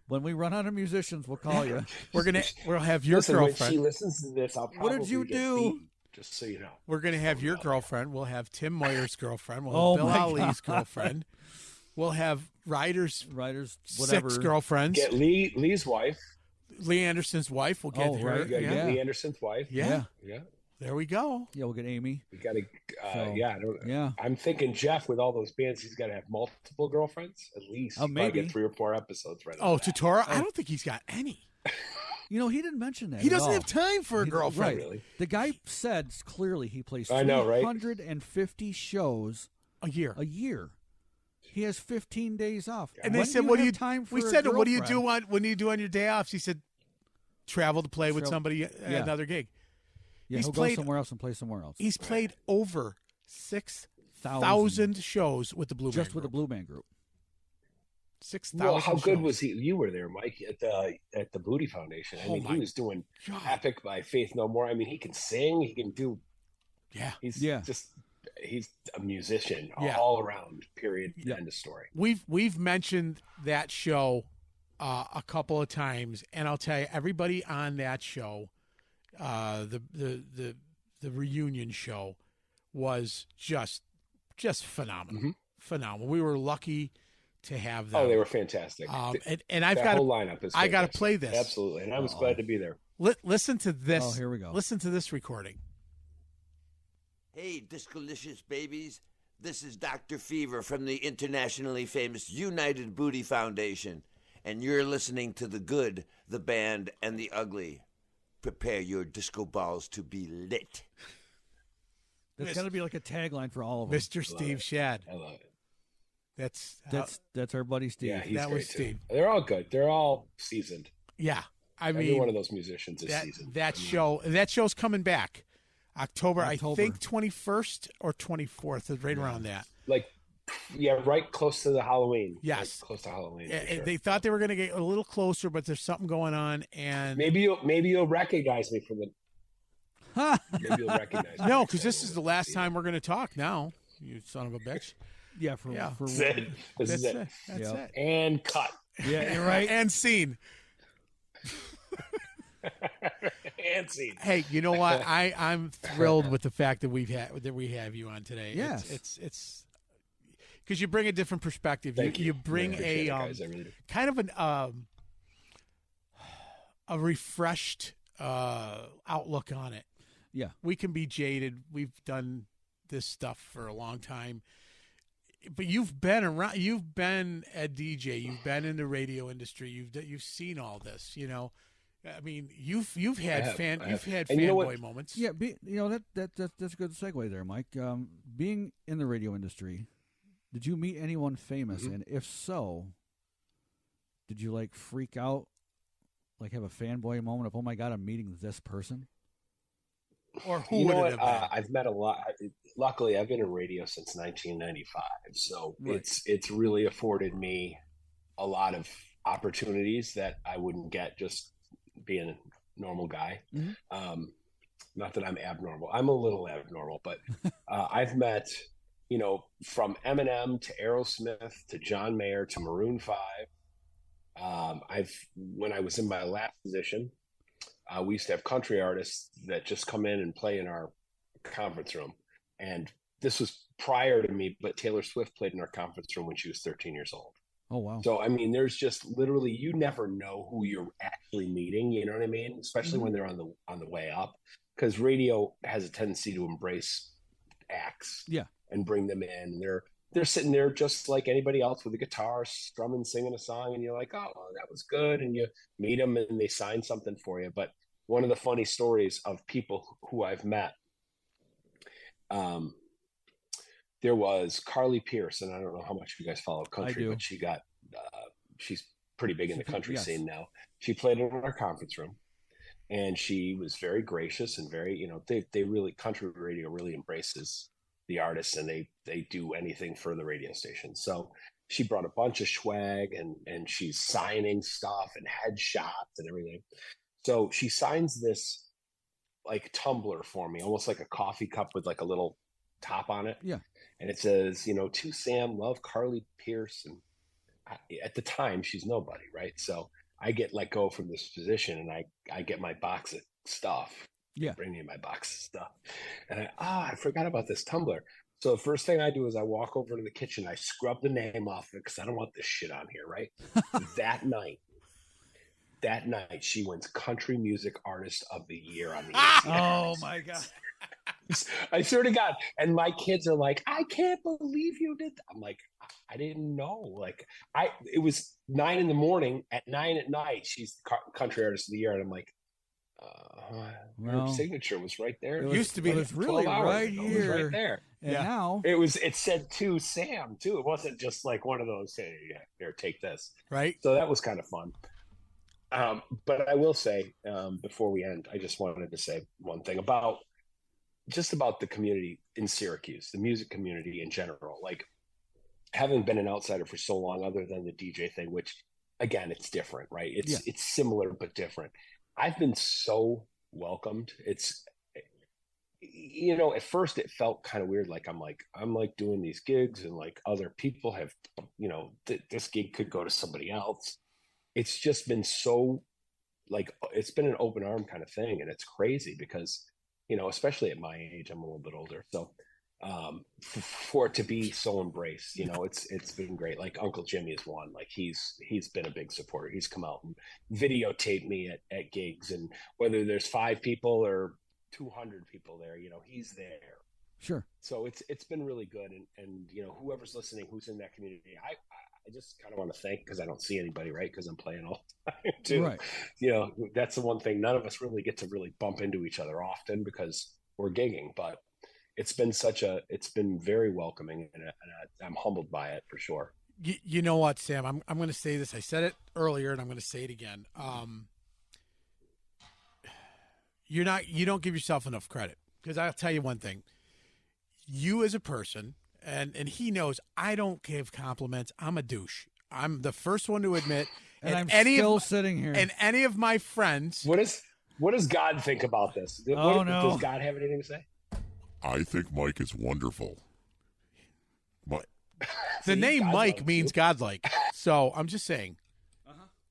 When we run out of musicians, we'll call you. We'll have your Listen, when girlfriend. she listens to this, I'll probably What did you get do? beat, just so you know. We're gonna have your girlfriend. We'll have Tim Moyer's girlfriend. We'll Oh, have Bill my Ali's God. girlfriend. We'll have Ryder's Writers, whatever. 6 girlfriends. Get Lee's wife. Lee Anderson's wife. We'll get Oh, her. right. You got to Yeah. get Lee Anderson's wife. Yeah. Yeah. There we go. Yeah, we'll get Amy. We got to. So, Yeah. I don't, Yeah. I'm thinking Jeff with all those bands, he's got to have multiple girlfriends at least. Oh, He'll probably maybe. get 3 or 4 episodes right. Oh, off that. Tutora. I don't think he's got any. You know, he didn't mention that. He at doesn't all. have time for a He- girlfriend. Right. Really? The guy said clearly he plays I know, right? 350 shows A year. a year. He has 15 days off. And they When said, do "What do have you?" time for We a said, "What do you do girlfriend?" on when do you do on your day offs?" He said, "Travel to play with Travel- somebody at Yeah. another gig." Yeah, He's he'll played- go somewhere else and play somewhere else. He's played over 6,000 shows with the Blue just Man with the Group. Blue Man Group. 6,000. Well, how good shows. was he? You were there, Mike, at the Booty Foundation. I Oh mean, my he was doing God. Epic by Faith No More. I mean, he can sing. He can do. Yeah. He's Yeah. just. he's a musician Yeah. all around. Period. Yeah. End of story. We've mentioned that show a couple of times, and I'll tell you, everybody on that show, the reunion show, was just phenomenal. Mhm. Phenomenal. We were lucky to have them. Oh, they were fantastic. And I've that got whole lineup is. I got to fantastic. play this. Absolutely, and I was glad to be there. Listen to this. Oh, here we go. Listen to this recording. Hey, Discolicious babies. This is Dr. Fever from the internationally famous United Booty Foundation, and you're listening to The Good, The Band, and The Ugly. Prepare your disco balls to be lit. That's got to be like a tagline for all of them. Mr. Steve Shad. I love it. That's our buddy Steve. Yeah, he's That great was too. Steve. They're all good. They're all seasoned. Yeah. I Every mean, one of those musicians is seasoned. that I mean, show's coming back. October, I October. think 21st or 24th is right around that. like, yeah, right close to the Halloween. Yes. Like, close to Halloween. Yeah, for sure. they thought they were going to get a little closer, but there's something going on, and Maybe you'll recognize me from the. Maybe you'll recognize me. no, because this is the last time we're going to talk. Now, you son of a bitch. Yeah, for That's it. This is That's it. it. That's Yeah. it. And cut. Yeah, you're right. And scene. And scene. Hey, you know what? I'm thrilled with the fact that we have you on today. Yes. It's because you bring a different perspective. Thank you. You bring I appreciate a it, guys. I really do. kind of an a refreshed outlook on it. Yeah. We can be jaded. We've done this stuff for a long time. But you've been around. You've been a DJ. You've been in the radio industry. You've seen all this. You know, I mean, you've had I have. you've had And you know fanboy what? moments. Yeah, that's a good segue there, Mike. Being in the radio industry, did you meet anyone famous? Mm-hmm. And if so, did you like freak out, like have a fanboy moment of, oh my god, I'm meeting this person? Or who You would know it what? have been? I've met a lot. Luckily, I've been in radio since 1995, so Right. it's really afforded me a lot of opportunities that I wouldn't get just being a normal guy. Mhm. Not that I'm abnormal. I'm a little abnormal, but I've met, from Eminem to Aerosmith to John Mayer to Maroon 5. When I was in my last position, we used to have country artists that just come in and play in our conference room. And this was prior to me, but Taylor Swift played in our conference room when she was 13 years old. Oh wow. So, I mean, there's just literally, you never know who you're actually meeting. You know what I mean? Especially when they're on the way up, because radio has a tendency to embrace acts Yeah. and bring them in. They're sitting there just like anybody else with a guitar, strumming, singing a song, and you're like, oh, well, that was good. And you meet them and they sign something for you. But one of the funny stories of people who I've met, there was Carly Pierce, and I don't know how much you guys follow country, do. but she's pretty big in the country Yes. scene now. She played in our conference room, and she was very gracious and very, they really, country radio really embraces the artists, and they do anything for the radio station. So she brought a bunch of swag, and she's signing stuff and headshots and everything. So she signs this like tumbler for me, almost like a coffee cup with like a little top on it. Yeah. And it says, to Sam, love Carly Pierce. And at the time, she's nobody, right? So I get let go from this position, and I get my box of stuff. Yeah. Bring me my box of stuff. And I forgot about this tumbler. So the first thing I do is I walk over to the kitchen. I scrub the name off it because I don't want this shit on here, right? That night, she wins Country Music Artist of the Year on the Oh my god. I swear to God. And my kids are like, I can't believe you did that. I'm like, I didn't know. Like, it was 9 a.m. At 9 p.m, she's the Country Artist of the Year. And I'm like, her Well, signature was right there. It used to be. It was really 12 hours right ago. It was here. right there. And Yeah. now, It said to Sam too. It wasn't just like one of those, hey, yeah, here, take this. Right? So that was kind of fun. But I will say, before we end, I just wanted to say one thing about the community in Syracuse, the music community in general. Like, having been an outsider for so long, other than the DJ thing, which again, it's different, right? It's similar but different. I've been so welcomed. at first it felt kind of weird. Like I'm doing these gigs and like other people have, this gig could go to somebody else. It's just been so like, it's been an open arm kind of thing. And it's crazy because, especially at my age, I'm a little bit older. So for it to be so embraced, it's been great. Like Uncle Jimmy is one, like he's been a big supporter. He's come out and videotaped me at gigs, and whether there's 5 people or 200 people there, he's there. Sure. So it's been really good. And whoever's listening, who's in that community, I just kind of want to thank, because I don't see anybody, right? Because I'm playing all the time too. Right. That's the one thing. None of us really get to really bump into each other often because we're gigging, but it's been very welcoming, and I'm humbled by it for sure. You know what, Sam? I'm going to say this. I said it earlier, and I'm going to say it again. You don't give yourself enough credit, because I'll tell you one thing. You as a person, and he knows I don't give compliments. I'm a douche. I'm the first one to admit. And I'm still sitting here. And any of my friends. What does God think about this? No. Does God have anything to say? I think Mike is wonderful. But The name God Mike loves means you. godlike. So I'm just saying.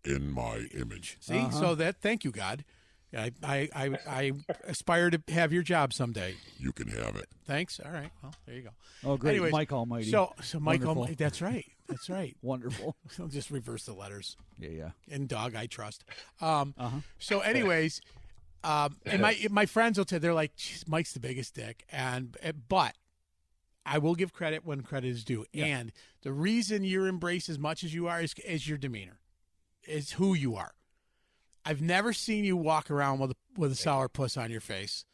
in my image. See, so thank you, God. I aspire to have your job someday. You can have it. Thanks. All right. Well, there you go. Oh, great. Anyways, Mike Almighty. So Mike Wonderful. Almighty. That's right. That's right. Wonderful. I'll just reverse the letters. Yeah. And dog, I trust. So, anyways, and my friends will tell, they're like, "Geez, Mike's the biggest dick," but I will give credit when credit is due. Yeah. And the reason you're embraced as much as you are is your demeanor, is who you are. I've never seen you walk around with a sour puss on your face.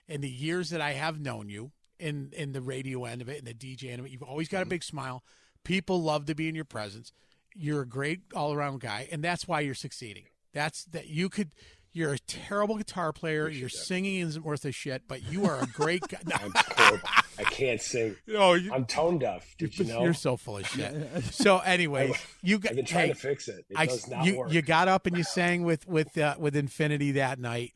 In the years that I have known you, in the radio end of it, in the DJ end of it, you've always got a big smile. People love to be in your presence. You're a great all-around guy, and that's why you're succeeding. You're a terrible guitar player. Appreciate Your that. singing isn't worth a shit, but you are a great guy. I'm horrible. I can't sing. I'm tone deaf. Did you know? You're so full of shit. So, anyways, I've been trying to fix it. It does not work. You got up and you sang with Infinity that night.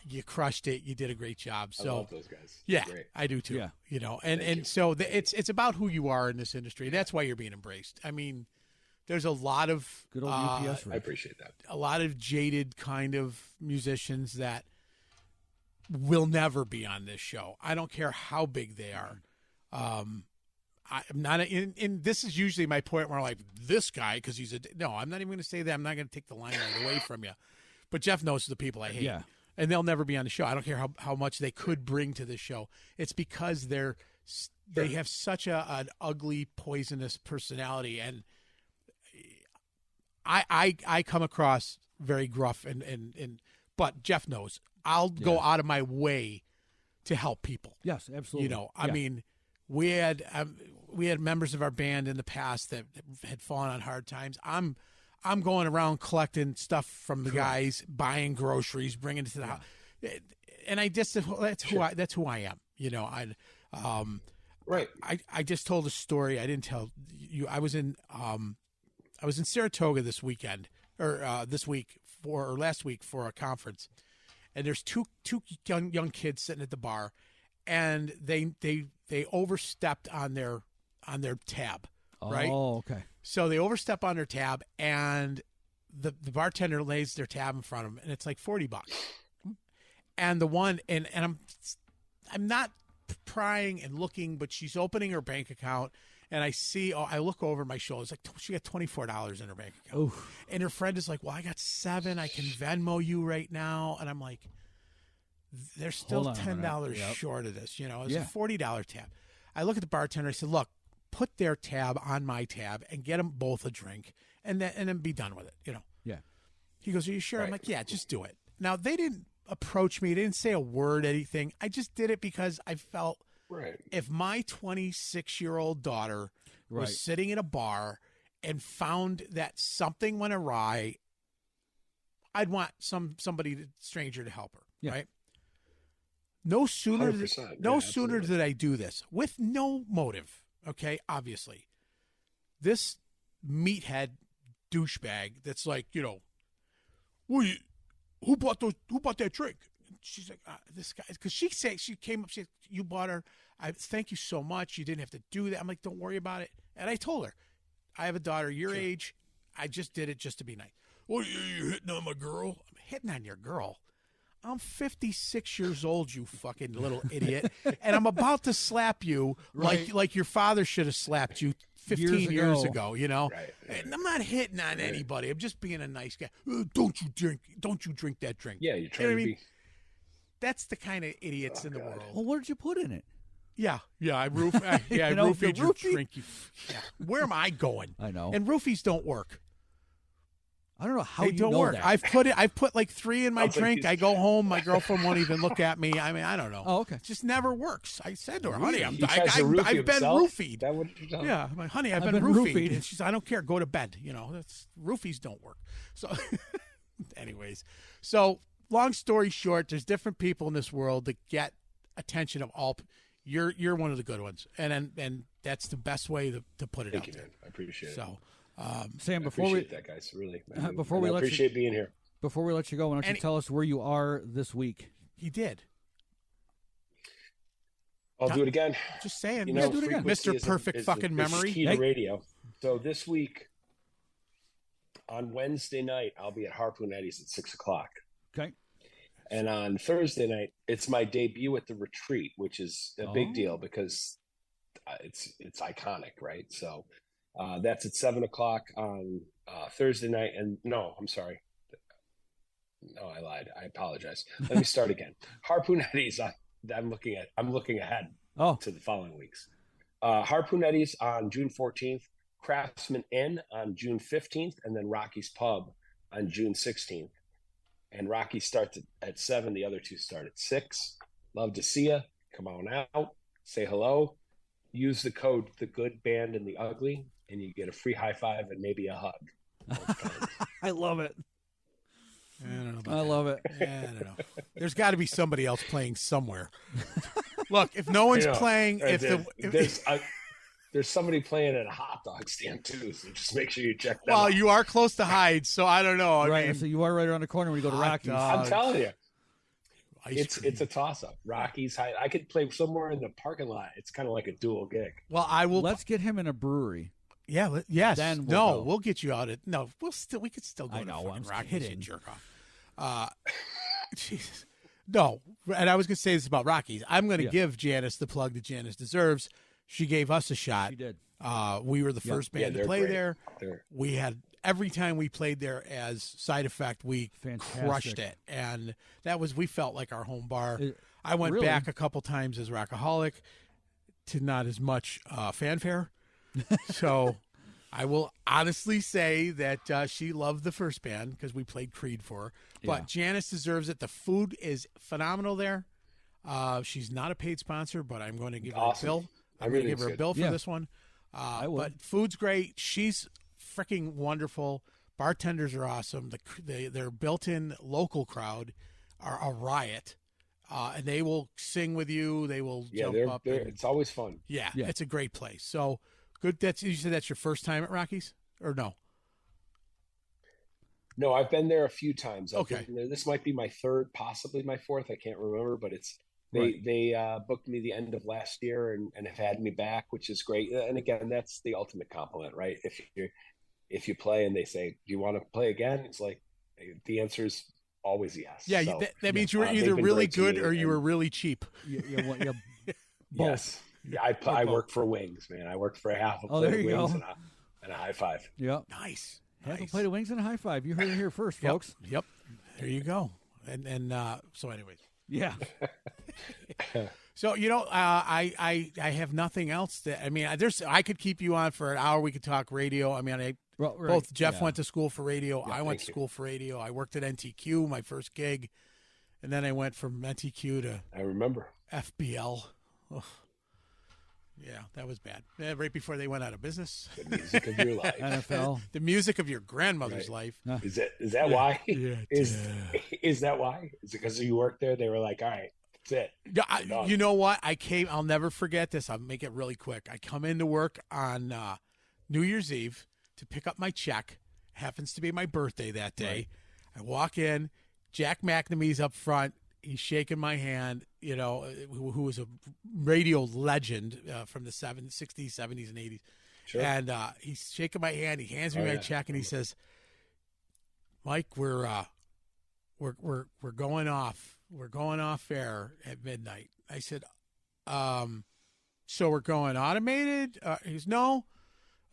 You crushed it. You did a great job. So I love those guys. yeah, Great. I do too. Yeah. And you. so it's about who you are in this industry. That's why you're being embraced. I mean, there's a lot of Good old UPS. I appreciate that. a lot of jaded kind of musicians that will never be on this show. I don't care how big they are. I'm not in this is usually my point where I'm like, this guy, because he's no, I'm not even going to say that. I'm not going to take the limelight away from you. But Jeff knows the people I hate. Yeah. And they'll never be on the show. I don't care how much they could bring to the show. It's because they have such an ugly, poisonous personality, and I come across very gruff and but Jeff knows I'll go out of my way to help people. Yes, absolutely. I mean, we had members of our band in the past that had fallen on hard times. I'm going around collecting stuff from the guys, buying groceries, bringing it to the house, and that's who I am. Right. I just told a story. I didn't tell you. I was in Saratoga this weekend, or last week for a conference, and there's two young kids sitting at the bar, and they overstepped on their tab. Right? Oh, okay. So they overstep on their tab, and the bartender lays their tab in front of them, and it's like $40. And the one, and I'm not prying and looking, but she's opening her bank account, and I look over my shoulder. It's like she got $24 in her bank account. Oof. And her friend is like, "Well, I got $7. I can Venmo you right now." And I'm like, "They're still Hold on a minute. $10 Yep. short of this. It's Yeah. a $40 tab." I look at the bartender. I said, "Look, put their tab on my tab and get them both a drink, and then be done with it." Yeah. He goes, "Are you sure?" I'm Right. like, "Yeah, just do it." Now, they didn't approach me. They didn't say a word, anything. I just did it because I felt Right. if my 26-year-old daughter was Right. sitting in a bar and found that something went awry, I'd want somebody stranger to help her, Yeah. right? No sooner 100%. no Yeah, sooner absolutely. did I do this with no motive, okay? Obviously. This meathead douchebag that's like, well, who bought that drink? she's like, this guy, because she came up, she said, you bought her. Thank you so much. You didn't have to do that. I'm like, don't worry about it. And I told her, I have a daughter your age. I just did it just to be nice. Well, you're hitting on my girl. I'm hitting on your girl. I'm 56 years old, you fucking little idiot, and I'm about to slap you like your father should have slapped you 15 years ago, you know? Right. And I'm not hitting on anybody. I'm just being a nice guy. Don't you drink that drink. Yeah, you're trying to be. That's the kind of idiots in the world. Well, what did you put in it? Yeah, I roofied your drink. Where am I going? I know. And roofies don't work. I don't know how They you don't know work. that. I've put like 3 in my Sounds like drink. he's- I go home. My girlfriend won't even look at me. I mean, I don't know. Oh, okay. It just never works. I said to her, honey, He tries to roofie I've been himself? roofied. That what you're telling me? Yeah, I'm like, honey, I've I've been been roofied. roofied. And she's, I don't care. Go to bed. You know, roofies don't work. So, anyways, so long story short, there's different people in this world that get attention of all. You're one of the good ones, and that's the best way to put it Thank out you, there. man. I appreciate it. So, Sam, I before we appreciate that, guys. Really. before And we I let you- appreciate being here. before we let you go, why don't you tell us where you are this week? he did. I'll do it again. Just saying, You know, do it again, frequency Mr. is Perfect is fucking memory. Key to radio. So this week, on Wednesday night, I'll be at Harpoon Eddie's at 6:00. Okay. And on Thursday night, it's my debut at the retreat, which is a big Oh. deal because it's iconic, right? So that's at 7:00 on Thursday night. And no, I'm sorry. No, I lied. I apologize. Let me start again. Harpoon Eddie's. I'm looking ahead to the following weeks. Harpoon Eddie's on June 14th, Craftsman Inn on June 15th, and then Rocky's Pub on June 16th. And Rocky starts at 7. The other two start at 6. Love to see you. Come on out. Say hello. Use the code The Good Band and the Ugly, and you get a free high five and maybe a hug. I love it. I don't know about I that. love it. Yeah, I don't know. There's got to be somebody else playing somewhere. Look, if no one's playing, there's somebody playing at a hot dog stand too, so just make sure you check that well, out. you are close to Hyde, so I don't know. I Right, mean, so you are right around the corner when you go to hot Rockies. dog. I'm telling you, ice cream. it's a toss up. Rockies High. I could play somewhere in the parking lot. It's kind of like a dual gig. Well, I will. Let's get him in a brewery. Yeah. Yes. Then we'll go. We'll get you out at. No, we could still go I to know, fucking I'm Rockies, kidding. you jerk off. Jesus. No, and I was going to say this about Rockies. I'm going to give Janice the plug that Janice deserves. She gave us a shot. She did. We were the first band to they're play great. there. They're- We had every time we played there as side effect, we Fantastic. crushed it, and we felt like our home bar. I went really? back a couple times as Rockaholic to not as much fanfare. So I will honestly say that she loved the first band because we played Creed for her. But Janice deserves it. The food is phenomenal there. She's not a paid sponsor, but I'm going to give Awesome. her a bill. I I'm really going to give her a think bill for Yeah. this one. I would. But food's great. She's freaking wonderful. Bartenders are awesome. Their built-in local crowd are a riot. And they will sing with you. They will jump up. and- it's always fun. yeah, Yeah. it's a great place. So good. You said that's your first time at Rockies, or no? No, I've been there a few times. I've Okay. been there. This might be my third, possibly my fourth. I can't remember, but they Right. booked me the end of last year and have had me back, which is great. And again, that's the ultimate compliment, right? If you play and they say, "Do you want to play again?" It's like the answer is always yes. Yeah, So, that means you were they've either been really great to good me, or you and- were really cheap. Both. Yes. Yeah, I both. work for Wings, man. I worked for a half a Oh, plate there of you Wings go. and a high five. Yep. Nice. Half a Nice. plate of wings and a high five. You heard it here first, Yep. folks. Yep. There you go. And so anyways. Yeah. So I have nothing else I could keep you on for an hour. We could talk radio. I mean, Well, right. both Jeff Yeah. went to school for radio. Yeah, I went to thank you. school for radio. I worked at NTQ, my first gig, and then I went from NTQ to I remember. FBL. Ugh. Yeah, that was bad. Right before they went out of business. The music of your life. NFL. The music of your grandmother's Right. life. Is that why? Yeah, Is that why? Is it because you worked there? They were like, all right, that's it. Yeah, Done. you know what? I'll never forget this. I'll make it really quick. I come into work on New Year's Eve to pick up my check. Happens to be my birthday that day. I walk in. Jack McNamee's up front. He's shaking my hand, who was a radio legend from the 60s, 70s, and 80s. Sure. And he's shaking my hand. He hands me my check, and he says, "Mike, we're going off. We're going off air at midnight." I said, "So we're going automated?" He goes, "No,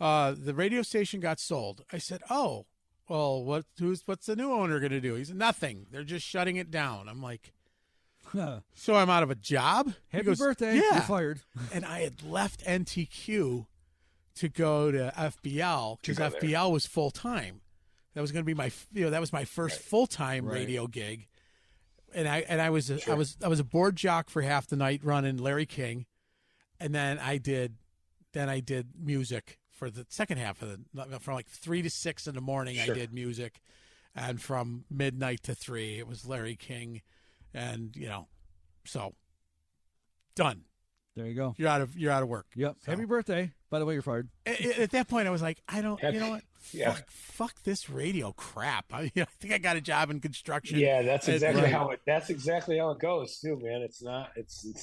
the radio station got sold." I said, "Oh, well, what's the new owner going to do?" He said, "Nothing. They're just shutting it down." I'm like, "So I'm out of a job?" Happy birthday. "Yeah." You're fired. And I had left NTQ to go to FBL because FBL was full time. That was going to be that was my first full time radio gig. And I was a board jock for half the night running Larry King, and then I did music for the second half of from like 3 to 6 in the morning. Sure. I did music, and from midnight to 3 it was Larry King, and so done. There you go. You're out of work. Yep. So. Happy birthday. By the way, you're fired. At that point, I was like, you know what? Yeah. Fuck this radio crap. I think I got a job in construction. Yeah, that's exactly how it goes too, man. It's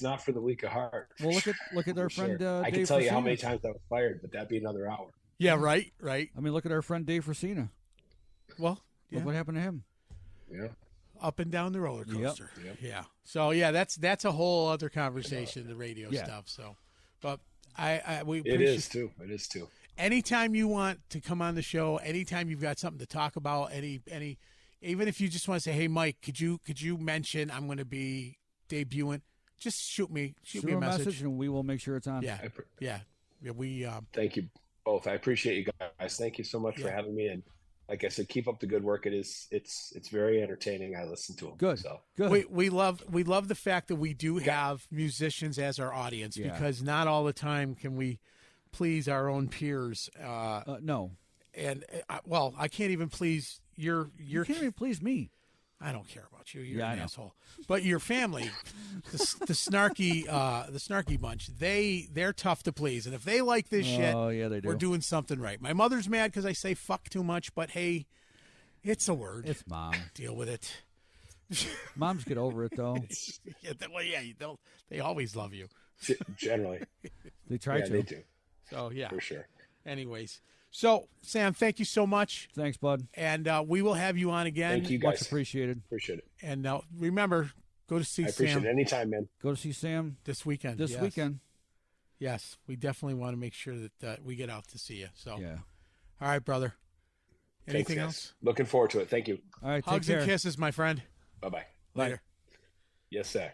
not for the weak of heart. Well, look at our friend. I can tell you how many times I was fired, but that'd be another hour. Yeah, right. I mean, look at our friend Dave Frasina. Well, look what happened to him. Yeah. Up and down the roller coaster. Yep. Yeah. So that's a whole other conversation, the radio stuff. So, but it is too. Anytime you want to come on the show, anytime you've got something to talk about, any, even if you just want to say, "Hey, Mike, could you mention I'm going to be debuting?" Just shoot me a message, and we will make sure it's on. Yeah. We thank you both. I appreciate you guys. Thank you so much for having me. And like I said, keep up the good work. It's very entertaining. I listen to them. Good. So good. We love the fact that we do have musicians as our audience because not all the time can we please our own peers. No. And I can't even please you can't even please me. I don't care about you. You're an asshole. But your family, the snarky bunch, they're tough to please. And if they like this shit, they do. We're doing something right. My mother's mad because I say fuck too much, but hey, it's a word. It's mom. Deal with it. Moms get over it though. They always love you. Generally, they try to. They do. So for sure. Anyways. So, Sam, thank you so much. Thanks, bud. And we will have you on again. Thank you, guys. Much appreciated. Appreciate it. And remember, go to see Sam. I appreciate it. Anytime, man. Go to see Sam this weekend. This weekend. Yes, we definitely want to make sure that we get out to see you. So, yeah. All right, brother. Anything Thanks, else? Looking forward to it. Thank you. All right, hugs and kisses, my friend. Bye-bye. Later. Yes, sir.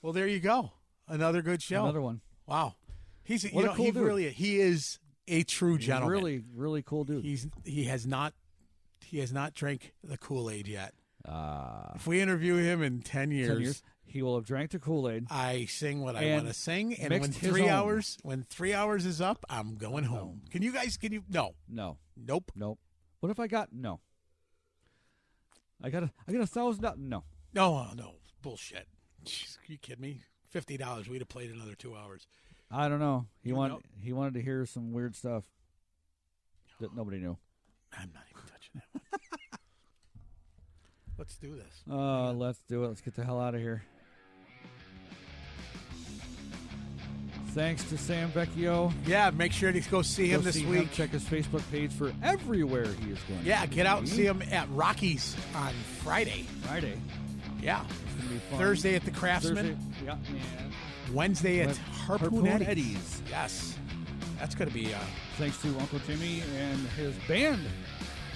Well, there you go. Another good show. Another one. Wow. He's what a cool dude. He is a true gentleman. Really, really cool dude. He has not drank the Kool-Aid yet. If If we interview him in 10 years, he will have drank the Kool-Aid. I sing what I want to sing, and when mixed his 3 own. hours, when 3 hours is up, I'm going home. Can you? No. Nope. What if I got no? I got $1,000. No. No. Bullshit. Jeez, you kidding me? $50. We'd have played another 2 hours. I don't know. He wanted to hear some weird stuff that nobody knew. I'm not even touching that one. Let's do this. Let's do it. Let's get the hell out of here. Thanks to Sam Vecchio. Yeah, make sure to go see him this week. Check his Facebook page for everywhere he is going. Yeah, get out and see him at Rocky's on Friday. Yeah. It's gonna be fun. Thursday at the Craftsman. Yeah. Wednesday at Harpoon Eddie's. Yes. That's going to be... Thanks to Uncle Jimmy and his band.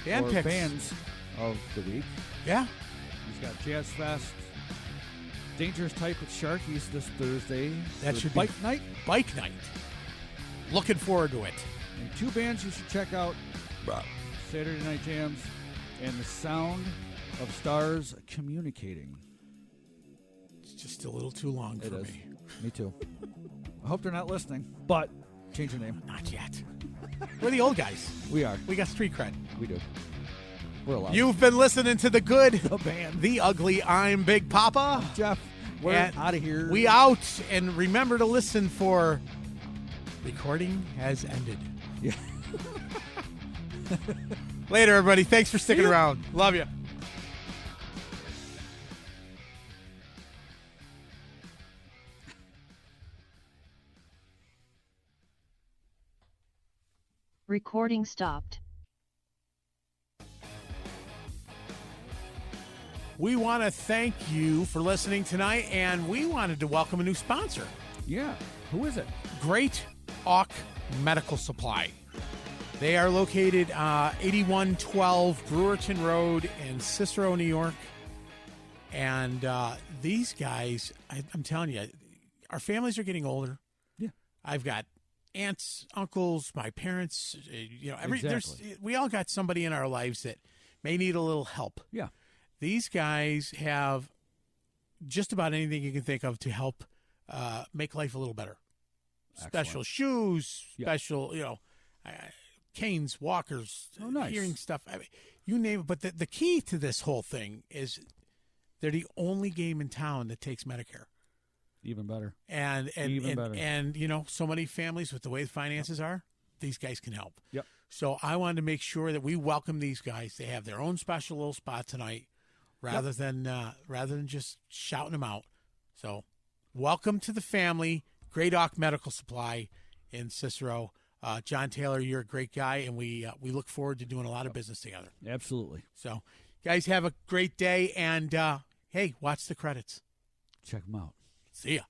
Band picks. Bands of the week. Yeah. He's got Jazz Fest, Dangerous Type with Sharkies this Thursday. That should be Bike night. Looking forward to it. And 2 bands you should check out. Saturday Night Jams and The Sound of Stars Communicating. It's just a little too long for me. Me too. I hope they're not listening, but change your name. Not yet. We're the old guys. We are. We got street cred. We do. We're alive. You've been listening to The Good, The Band, The Ugly. I'm Big Papa. Jeff. We're out of here. We out. And remember to listen for Recording Has Ended. Yeah. Later, everybody. Thanks for sticking around. Love you. Recording stopped. We want to thank you for listening tonight, and we wanted to welcome a new sponsor. Yeah. Who is it? Great Auk Medical Supply. They are located 8112 Brewerton Road in Cicero, New York. And these guys, I'm telling you, our families are getting older. Yeah. I've got aunts, uncles, my parents. Exactly. We all got somebody in our lives that may need a little help. Yeah. These guys have just about anything you can think of to help make life a little better. Excellent. Special shoes, Yeah. special, canes, walkers, Oh, nice. hearing stuff. I mean, you name it. But the key to this whole thing is they're the only game in town that takes Medicare. Even better. And Even better. And so many families with the way the finances are, these guys can help. Yep. So I wanted to make sure that we welcome these guys. They have their own special little spot tonight, rather than just shouting them out. So welcome to the family, Great Auk Medical Supply in Cicero. John Taylor, you're a great guy, and we look forward to doing a lot of business together. Absolutely. So, guys, have a great day, and hey, watch the credits. Check them out. See ya.